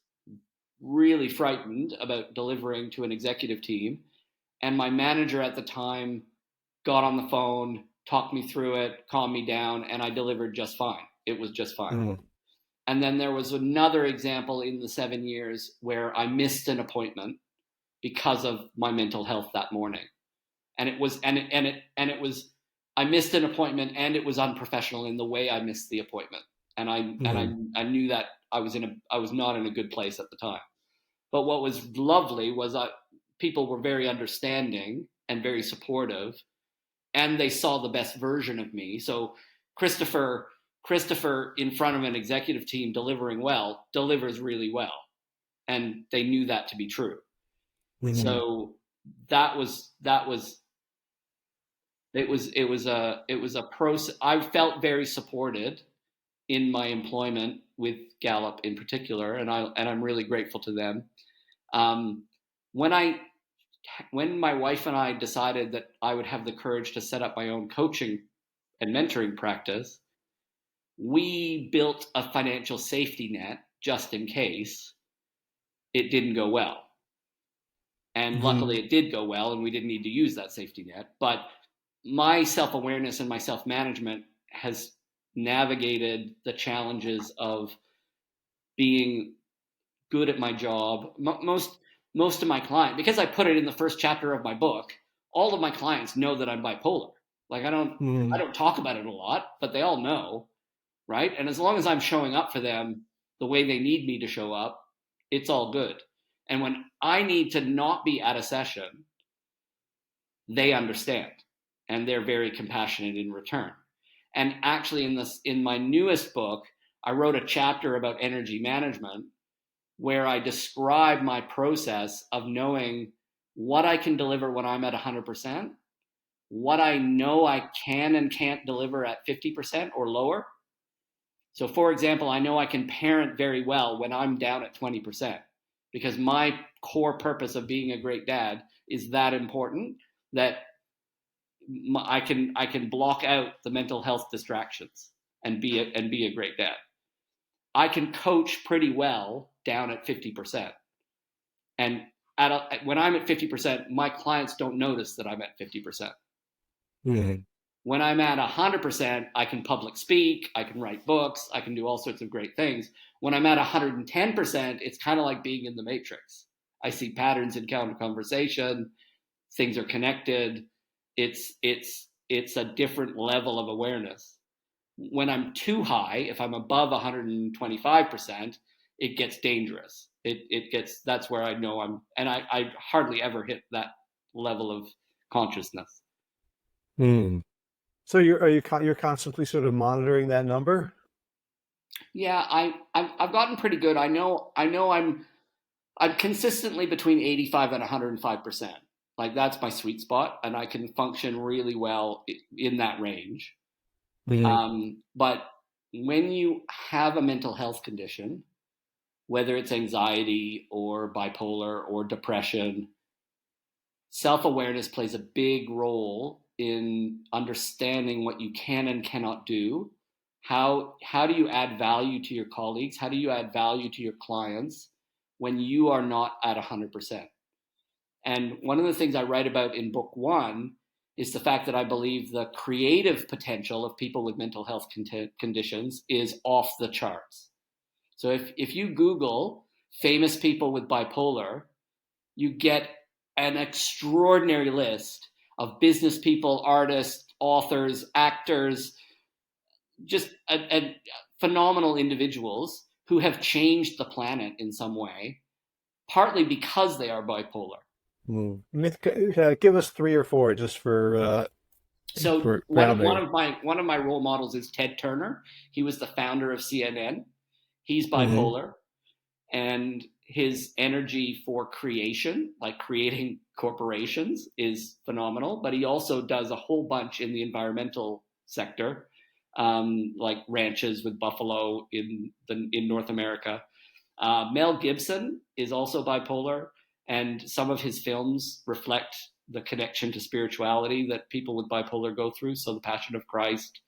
really frightened about delivering to an executive team. And my manager at the time got on the phone, talked me through it, calmed me down, and I delivered just fine. It was just fine. Mm-hmm. And then there was another example in the 7 years where I missed an appointment because of my mental health that morning. And it was I missed an appointment, and it was unprofessional in the way I missed the appointment. And I knew that I was not in a good place at the time. But what was lovely was people were very understanding and very supportive, and they saw the best version of me. So Christopher in front of an executive team delivering well, delivers really well. And they knew that to be true. Mm-hmm. So it was a process. I felt very supported in my employment with Gallup in particular, and I'm really grateful to them. When my wife and I decided that I would have the courage to set up my own coaching and mentoring practice, we built a financial safety net just in case it didn't go well. And luckily it did go well, and we didn't need to use that safety net. But my self-awareness and my self-management has navigated the challenges of being good at my job. Most of my clients, because I put it in the first chapter of my book, all of my clients know that I'm bipolar. Like I don't talk about it a lot, but they all know, right? And as long as I'm showing up for them the way they need me to show up, it's all good. And when I need to not be at a session, they understand, and they're very compassionate in return. And actually in my newest book, I wrote a chapter about energy management where I describe my process of knowing what I can deliver when I'm at 100%, what I know I can and can't deliver at 50% or lower. So for example, I know I can parent very well when I'm down at 20%, because my core purpose of being a great dad is that important that I can block out the mental health distractions and be a great dad. I can coach pretty well down at 50%. And when I'm at 50%, my clients don't notice that I'm at 50%. Mm-hmm. When I'm at 100%, I can public speak, I can write books, I can do all sorts of great things. When I'm at 110%, it's kind of like being in the Matrix. I see patterns in conversation, things are connected. It's a different level of awareness. When I'm too high, if I'm above 125%, it gets dangerous. That's where I know I hardly ever hit that level of consciousness. So you're constantly sort of monitoring that number? Yeah, I've gotten pretty good. I know I'm consistently between 85 and 105%. Like that's my sweet spot, and I can function really well in that range. Mm-hmm. But when you have a mental health condition, whether it's anxiety or bipolar or depression, self-awareness plays a big role in understanding what you can and cannot do. How do you add value to your colleagues? How do you add value to your clients when you are not at 100%? And one of the things I write about in book one is the fact that I believe the creative potential of people with mental health conditions is off the charts. So if you Google famous people with bipolar, you get an extraordinary list of business people, artists, authors, actors, just phenomenal individuals who have changed the planet in some way, partly because they are bipolar. Give us three or four just So for grounding. one of my role models is Ted Turner. He was the founder of CNN. He's Hmm. bipolar, and his energy for creation, like creating corporations, is phenomenal. But he also does a whole bunch in the environmental sector, like ranches with buffalo in North America. Mel Gibson is also bipolar, and some of his films reflect the connection to spirituality that people with bipolar go through. So, The Passion of Christ,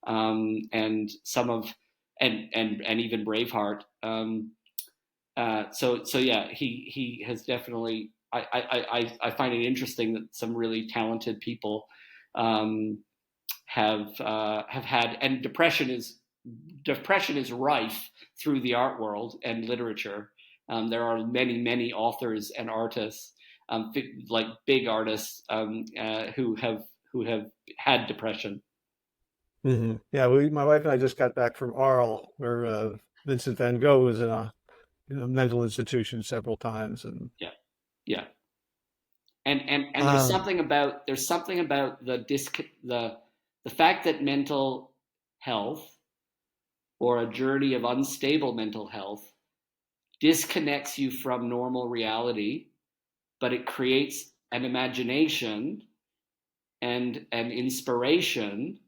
and some of and even Braveheart. So yeah, he has definitely. I find it interesting that some really talented people um, have had, and depression is rife through the art world and literature. There are many authors and artists, like big artists, who have had depression. Hmm. Yeah, my wife and I just got back from Arles, where Vincent van Gogh was in a mental institution several times, and Yeah, yeah. And um, there's something about the fact that mental health, or a journey of unstable mental health, disconnects you from normal reality, but it creates an imagination and an inspiration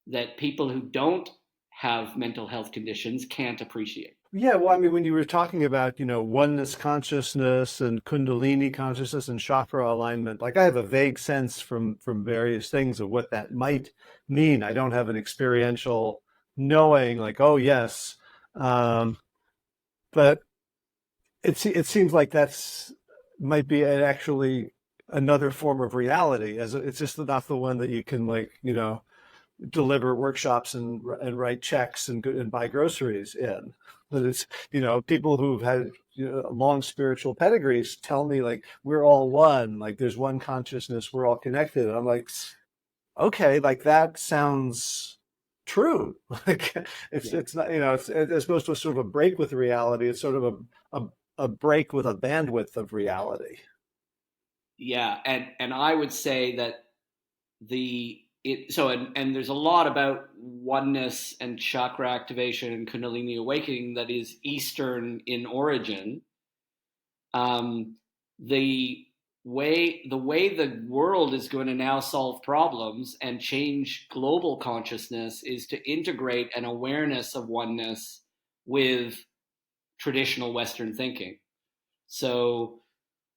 that people who don't have mental health conditions can't appreciate. yeah, well, I mean, when you were talking about, oneness consciousness and Kundalini consciousness and chakra alignment, like I have a vague sense from various things of what that might mean. I don't have an experiential knowing, like, oh yes, um, but it seems like that's might be actually another form of reality, as it's just not the one that you can like, deliver workshops and write checks and buy groceries in. But it's, people who've had, long spiritual pedigrees tell me like we're all one, like there's one consciousness, we're all connected. And I'm like, okay, like that sounds true. Like Yeah. it's not, it's as opposed to a sort of a break with reality. It's sort of a break with a bandwidth of reality. Yeah, and I would say that and there's a lot about oneness and chakra activation and kundalini awakening that is Eastern in origin. um, the way the world is going to now solve problems and change global consciousness is to integrate an awareness of oneness with traditional Western thinking. So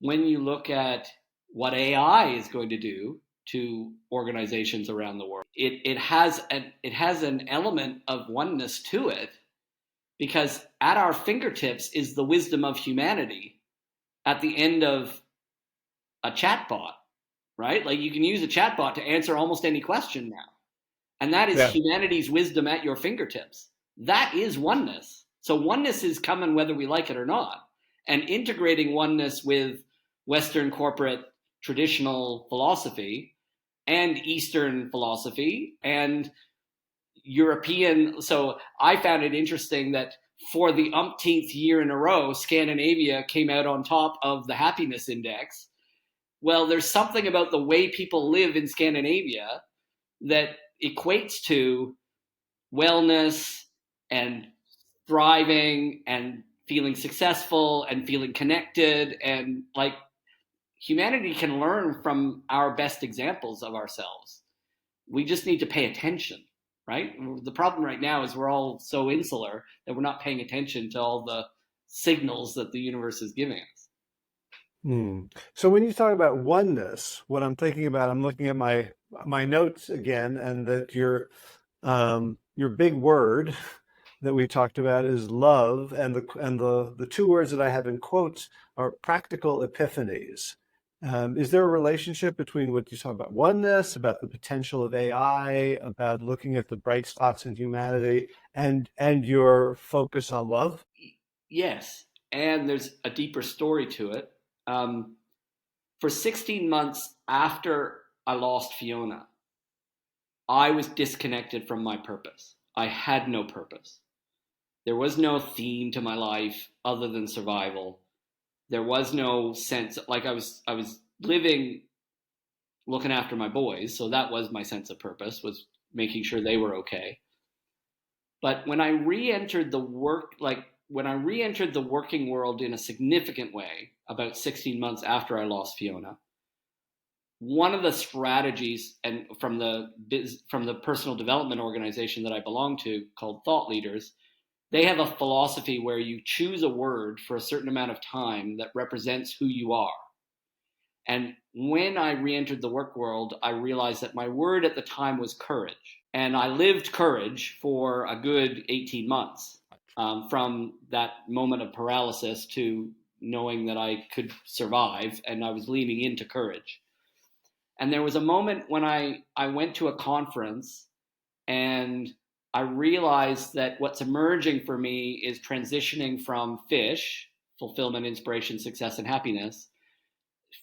when you look at what AI is going to do to organizations around the world, it has an element of oneness to it, because at our fingertips is the wisdom of humanity at the end of a chatbot, right? Like you can use a chatbot to answer almost any question now. And that is Yeah. humanity's wisdom at your fingertips. That is oneness. So oneness is coming whether we like it or not. And integrating oneness with Western corporate traditional philosophy and Eastern philosophy and European. So I found it interesting that for the umpteenth year in a row, Scandinavia came out on top of the happiness index. Well, there's something about the way people live in Scandinavia that equates to wellness and thriving and feeling successful and feeling connected, and like humanity can learn from our best examples of ourselves. We just need to pay attention, right? The problem right now is we're all so insular that we're not paying attention to all the signals that the universe is giving us. Hmm. So when you talk about oneness, what I'm thinking about, I'm looking at my notes again, and that your big word that we talked about is love, and the two words that I have in quotes are practical epiphanies. Is there a relationship between what you talk about oneness, about the potential of AI, about looking at the bright spots in humanity, and your focus on love? Yes, and there's a deeper story to it. Um, for 16 months after I lost Fiona, I was disconnected from my purpose. I had no purpose. There was no theme to my life other than survival. There was no sense, like I was living looking after my boys, so that was my sense of purpose, was making sure they were okay. But when I re-entered the working world in a significant way about 16 months after I lost Fiona, one of the strategies, and from the personal development organization that I belong to called Thought Leaders, they have a philosophy where you choose a word for a certain amount of time that represents who you are. And when I re-entered the work world, I realized that my word at the time was courage. And I lived courage for a good 18 months, from that moment of paralysis to knowing that I could survive, and I was leaning into courage. And there was a moment when I went to a conference and I realized that what's emerging for me is transitioning from fish, fulfillment, inspiration, success, and happiness.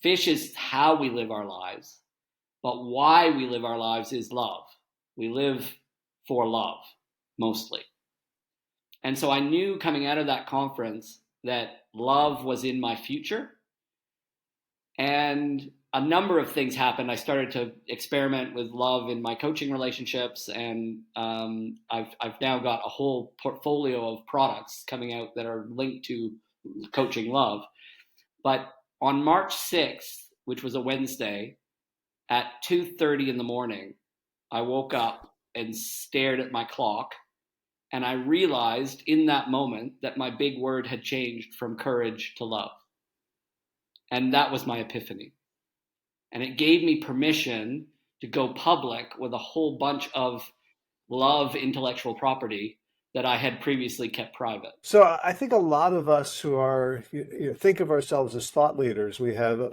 Fish is how we live our lives, but why we live our lives is love. We live for love, mostly. And so I knew coming out of that conference that love was in my future. And a number of things happened. I started to experiment with love in my coaching relationships, and I've now got a whole portfolio of products coming out that are linked to coaching love. But on March 6th, which was a Wednesday, at 2:30 in the morning, I woke up and stared at my clock, and I realized in that moment that my big word had changed from courage to love. And that was my epiphany. And it gave me permission to go public with a whole bunch of love intellectual property that I had previously kept private. So I think a lot of us who are think of ourselves as thought leaders, we have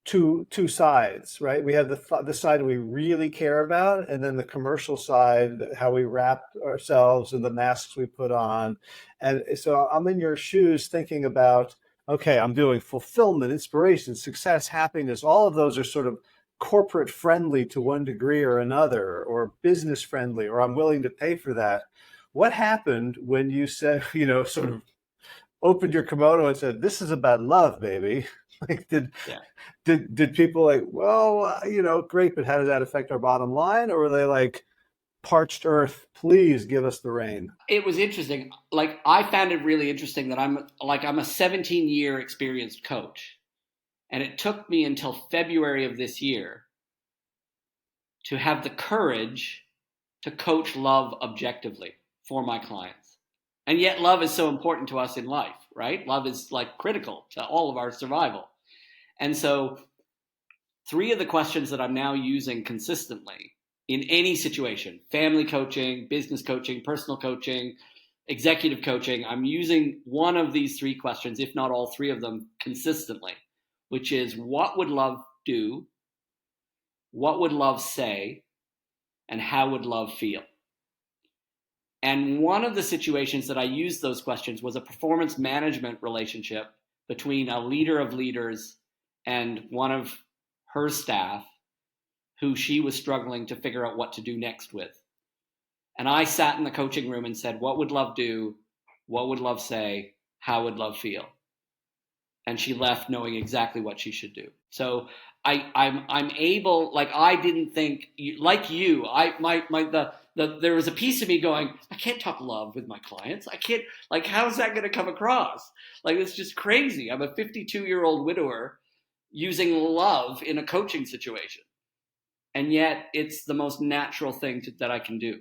two sides, right? We have the side we really care about, and then the commercial side, how we wrap ourselves and the masks we put on. And so I'm in your shoes thinking about, okay, I'm doing fulfillment, inspiration, success, happiness. All of those are sort of corporate friendly to one degree or another, or business friendly, or I'm willing to pay for that. What happened when you said, sort of opened your kimono and said, "This is about love, baby"? Like, Yeah. did people like, well, great, but how does that affect our bottom line? Or were they like, parched earth, please give us the rain? It was interesting. Like, I found it really interesting that I'm a 17-year experienced coach. And it took me until February of this year to have the courage to coach love objectively for my clients. And yet love is so important to us in life, right? Love is like critical to all of our survival. And so 3 of the questions that I'm now using consistently in any situation, family coaching, business coaching, personal coaching, executive coaching, I'm using one of these 3 questions, if not all 3 of them, consistently, which is, what would love do? What would love say? And how would love feel? And one of the situations that I used those questions was a performance management relationship between a leader of leaders and one of her staff, who she was struggling to figure out what to do next with. And I sat in the coaching room and said, what would love do? What would love say? How would love feel? And she left knowing exactly what she should do. So I'm able, like, I didn't think, like you, there was a piece of me going, I can't talk love with my clients. I can't, like, how's that going to come across? Like, it's just crazy. I'm a 52-year-old widower using love in a coaching situation. And yet it's the most natural thing that I can do.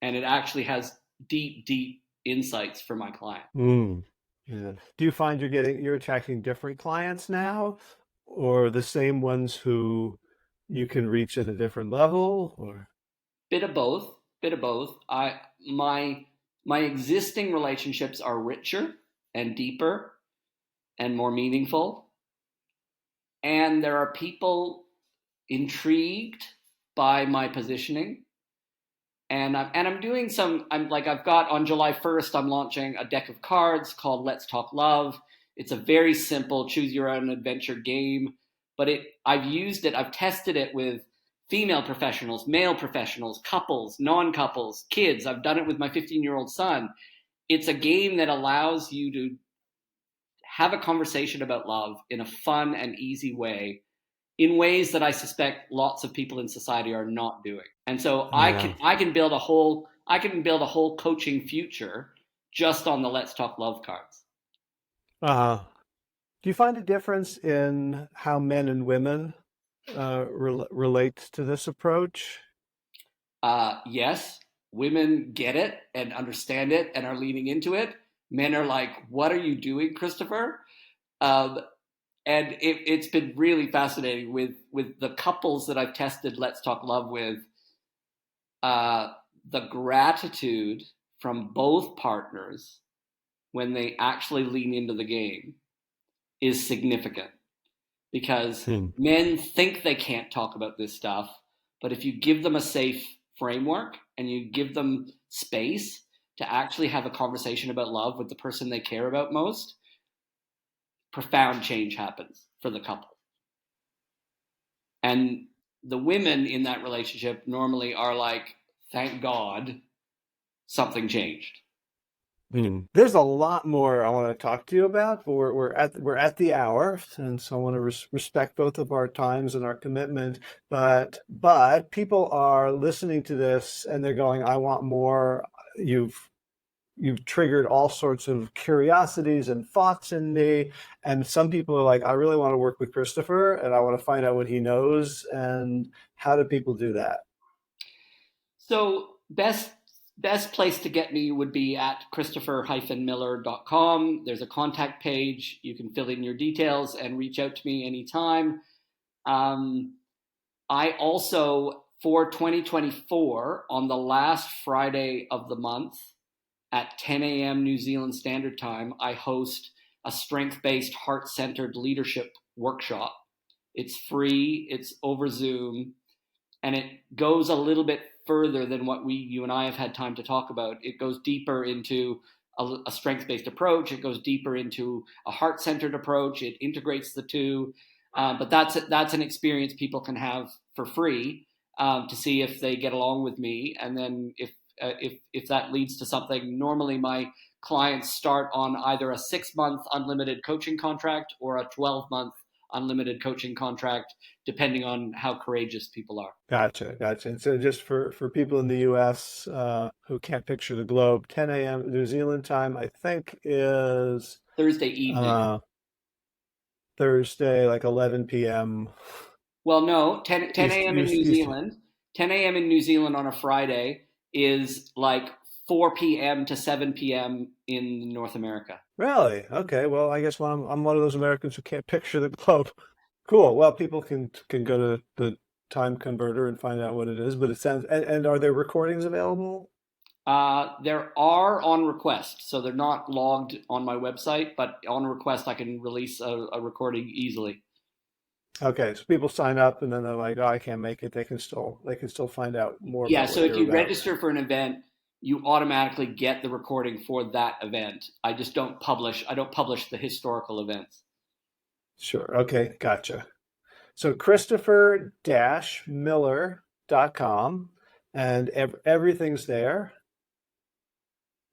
And it actually has deep, deep insights for my client. Mm. Yeah. Do you find you're attracting different clients now, or the same ones who you can reach at a different level? Or Bit of both. Bit of both. My existing relationships are richer and deeper and more meaningful. and there are people intrigued by my positioning. And I'm doing some. I've got on July 1st. I'm launching a deck of cards called Let's Talk Love. It's a very simple choose your own adventure game, but I've tested it with female professionals, male professionals, couples, non-couples, kids. I've done it with my 15-year-old son. It's a game that allows you to have a conversation about love in a fun and easy way, in ways that I suspect lots of people in society are not doing. And so Yeah. I can build a whole coaching future just on the Let's Talk Love cards. Do you find a difference in how men and women relate to this approach? Yes, women get it and understand it and are leaning into it. Men are like, "What are you doing, Christopher?" Um, and it's been really fascinating with the couples that I've tested Let's Talk Love with. The gratitude from both partners when they actually lean into the game is significant, because men think they can't talk about this stuff, but if you give them a safe framework and you give them space to actually have a conversation about love with the person they care about most, profound change happens for the couple. And the women in that relationship normally are like, thank God something changed. There's a lot more I want to talk to you about, but we're at the hour, and so I want to respect both of our times and our commitment. But people are listening to this and they're going, "I want more." You've triggered all sorts of curiosities and thoughts in me, and some people are like, "I really want to work with Christopher, and I want to find out what he knows." And how do people do that? So best place to get me would be at christopher-miller.com. There's a contact page. You can fill in your details and reach out to me anytime. I also, for 2024, on the last Friday of the month at 10 a.m. New Zealand Standard Time, I host a strength-based, heart-centered leadership workshop. It's free. It's over Zoom. And it goes a little bit further than what you and I have had time to talk about. It goes deeper into a strength-based approach. It goes deeper into a heart-centered approach. It integrates the two. But that's an experience people can have for free to see if they get along with me. And then if that leads to something, normally my clients start on either a 6-month unlimited coaching contract or a 12-month unlimited coaching contract, depending on how courageous people are. Gotcha. And so just for people in the US who can't picture the globe, 10 a.m. New Zealand time, I think is Thursday evening. Thursday, like 11 p.m. Well, no, 10 a.m. in New East. Zealand. 10 a.m. in New Zealand on a Friday is like 4 p.m. to 7 p.m. in North America. Really? Okay. Well, I guess I'm one of those Americans who can't picture the globe. Cool. Well, people can go to the time converter and find out what it is, but it sounds, and are there recordings available? There are on request, so they're not logged on my website, but on request I can release a recording easily. Okay, so people sign up and then they're like, "Oh, I can't make it." They can still find out more Yeah, about so what if you're you about. register for an event, you automatically get the recording for that event. I just don't publish. I don't publish the historical events. Sure. Okay, gotcha. So Christopher-Miller.com, and everything's there.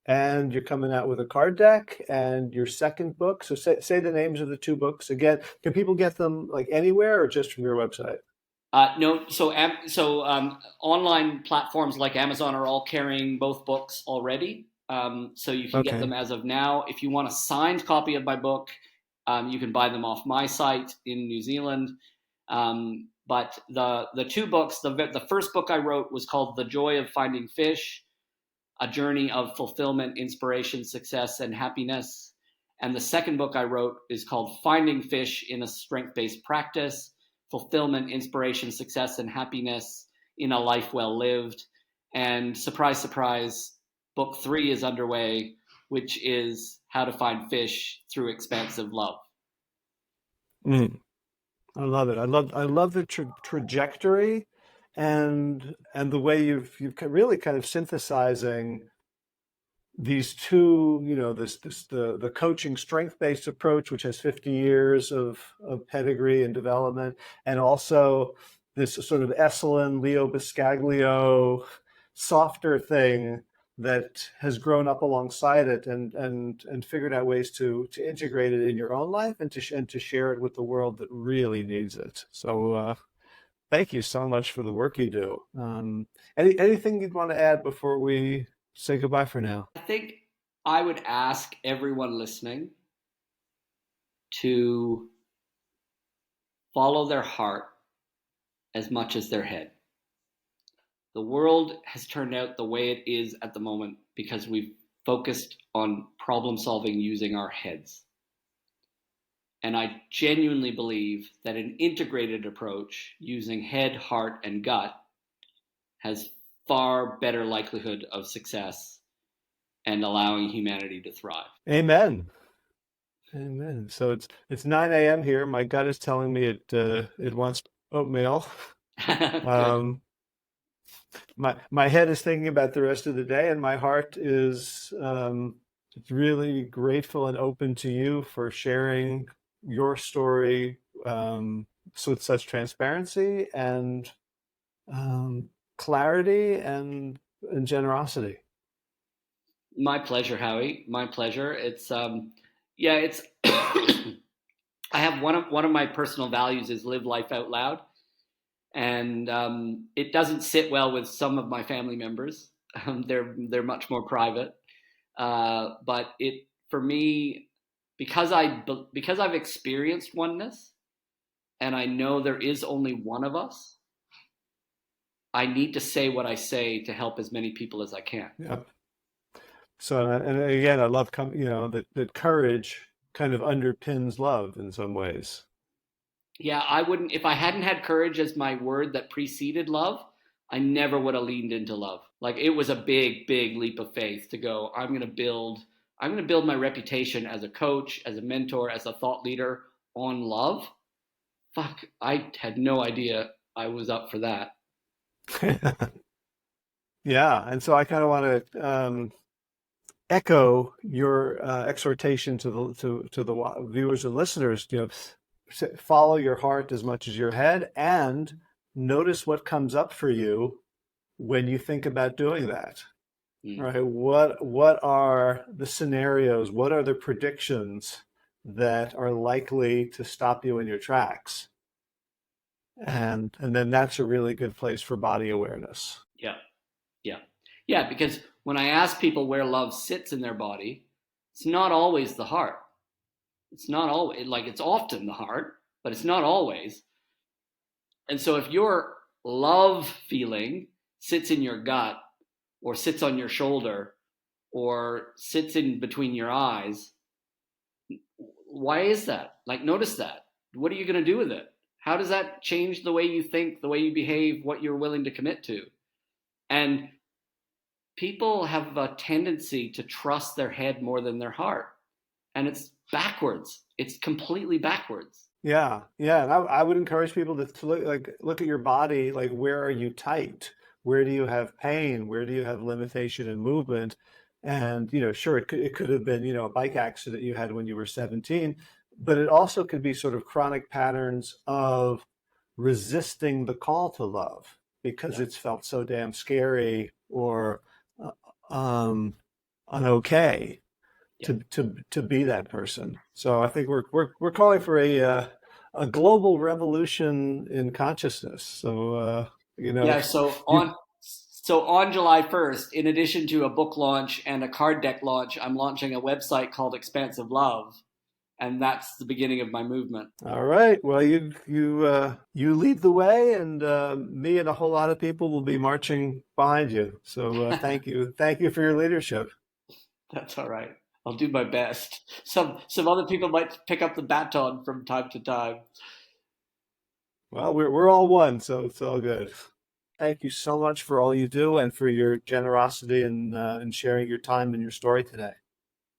And you're coming out with a card deck and your second book. So say the names of the two books again. Can people get them like anywhere or just from your website? No, online platforms like Amazon are all carrying both books already. So you can get Okay. them as of now. If you want a signed copy of my book, you can buy them off my site in New Zealand. But the two books, the first book I wrote was called The Joy of Finding Fish, a journey of fulfillment, inspiration, success, and happiness. And the second book I wrote is called Finding Fish in a Strength-Based Practice, Fulfillment, Inspiration, Success, and Happiness in a Life Well Lived. And surprise, surprise, book 3 is underway, which is How to Find Fish Through Expansive Love. Mm. I love it. I love the trajectory and the way you've really kind of synthesizing these two, the coaching strength-based approach, which has 50 years of pedigree and development, and also this sort of Esalen, Leo Biscaglio, softer thing that has grown up alongside it and figured out ways to integrate it in your own life and to share it with the world that really needs it. So thank you so much for the work you do. Anything you'd want to add before we say goodbye for now? I think I would ask everyone listening to follow their heart as much as their head. The world has turned out the way it is at the moment because we've focused on problem solving using our heads. And I genuinely believe that an integrated approach using head, heart, and gut has far better likelihood of success and allowing humanity to thrive. Amen. Amen. So it's 9 a.m. here. My gut is telling me it wants oatmeal. Good. Um, my head is thinking about the rest of the day, and my heart is really grateful and open to you for sharing your story with such transparency and clarity and generosity. My pleasure, Howie. My pleasure. Yeah, it's. I have one of my personal values is live life out loud, and it doesn't sit well with some of my family members. They're much more private, but it for me because I've experienced oneness, and I know there is only one of us. I need to say what I say to help as many people as I can. Yeah. So, and again, I love, that courage kind of underpins love in some ways. Yeah, I wouldn't, if I hadn't had courage as my word that preceded love, I never would have leaned into love. Like it was a big, big leap of faith to go, I'm going to build my reputation as a coach, as a mentor, as a thought leader on love. Fuck, I had no idea I was up for that. Yeah, and so I kind of want to echo your exhortation to the viewers and listeners. Follow your heart as much as your head, and notice what comes up for you when you think about doing that. Right? What are the scenarios? What are the predictions that are likely to stop you in your tracks? And then that's a really good place for body awareness. Yeah, yeah, yeah. Because when I ask people where love sits in their body, it's not always the heart. It's not always like it's often the heart, but it's not always. And so if your love feeling sits in your gut or sits on your shoulder or sits in between your eyes, why is that? Like, notice that. What are you going to do with it? How does that change the way you think, the way you behave, what you're willing to commit to? And people have a tendency to trust their head more than their heart. And it's backwards. It's completely backwards. Yeah, yeah. And I would encourage people to look at your body, like where are you tight? Where do you have pain? Where do you have limitation in movement? And sure, it could have been a bike accident you had when you were 17, but it also could be sort of chronic patterns of resisting the call to love because it's felt so damn scary or unokay to be that person. So I think we're calling for a global revolution in consciousness. So Yeah. So on July 1st, in addition to a book launch and a card deck launch, I'm launching a website called Expansive Love, and that's the beginning of my movement. All right. Well, you lead the way, and me and a whole lot of people will be marching behind you. So thank you for your leadership. That's all right. I'll do my best. Some other people might pick up the baton from time to time. Well, we're all one, so it's all good. Thank you so much for all you do and for your generosity and sharing your time and your story today.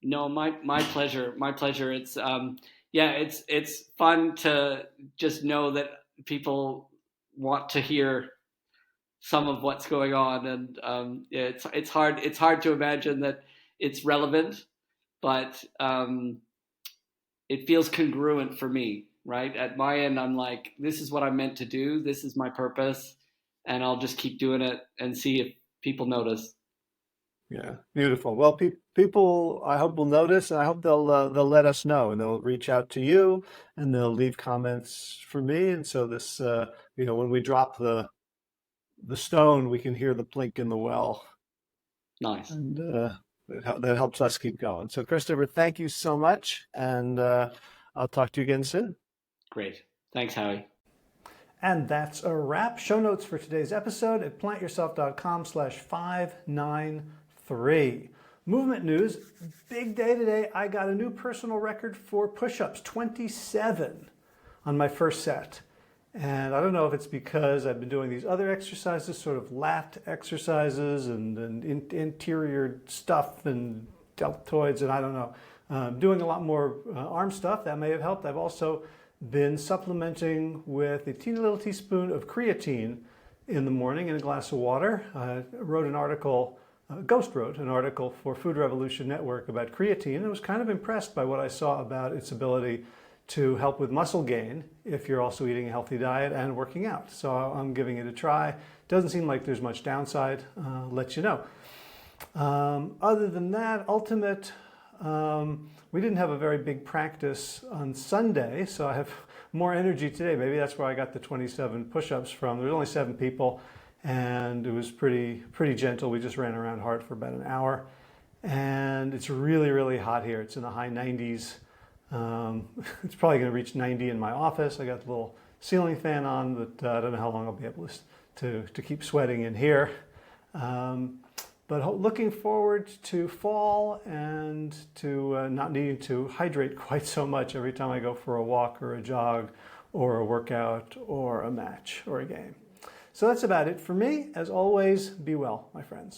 No, my pleasure. My pleasure. Yeah, it's fun to just know that people want to hear some of what's going on, and it's hard to imagine that it's relevant, but it feels congruent for me, right? At my end, I'm like, this is what I'm meant to do. This is my purpose, and I'll just keep doing it and see if people notice. Yeah, beautiful. Well, people, I hope will notice, and I hope they'll let us know, and they'll reach out to you, and they'll leave comments for me. And so this, when we drop the stone, we can hear the plink in the well, Nice. and that helps us keep going. So, Christopher, thank you so much, and I'll talk to you again soon. Great. Thanks, Howie. And that's a wrap. Show notes for today's episode at plantyourself.com/593. Movement news, big day today. I got a new personal record for push-ups, 27 on my first set. And I don't know if it's because I've been doing these other exercises, sort of lat exercises and interior stuff and deltoids, and I don't know. Doing a lot more arm stuff, that may have helped. I've also been supplementing with a teeny little teaspoon of creatine in the morning in a glass of water. Wrote an article, Ghost wrote an article for Food Revolution Network about creatine, and was kind of impressed by what I saw about its ability to help with muscle gain if you're also eating a healthy diet and working out. So I'm giving it a try. Doesn't seem like there's much downside. Let you know. Other than that, Ultimate, we didn't have a very big practice on Sunday, so I have more energy today. Maybe that's where I got the 27 push-ups from. There was only 7 people, and it was pretty gentle. We just ran around hard for about an hour, and it's really, really hot here. It's in the high 90s. It's probably going to reach 90 in my office. I got the little ceiling fan on, but I don't know how long I'll be able to keep sweating in here. But looking forward to fall and to not needing to hydrate quite so much every time I go for a walk or a jog or a workout or a match or a game. So that's about it for me. As always, be well, my friends.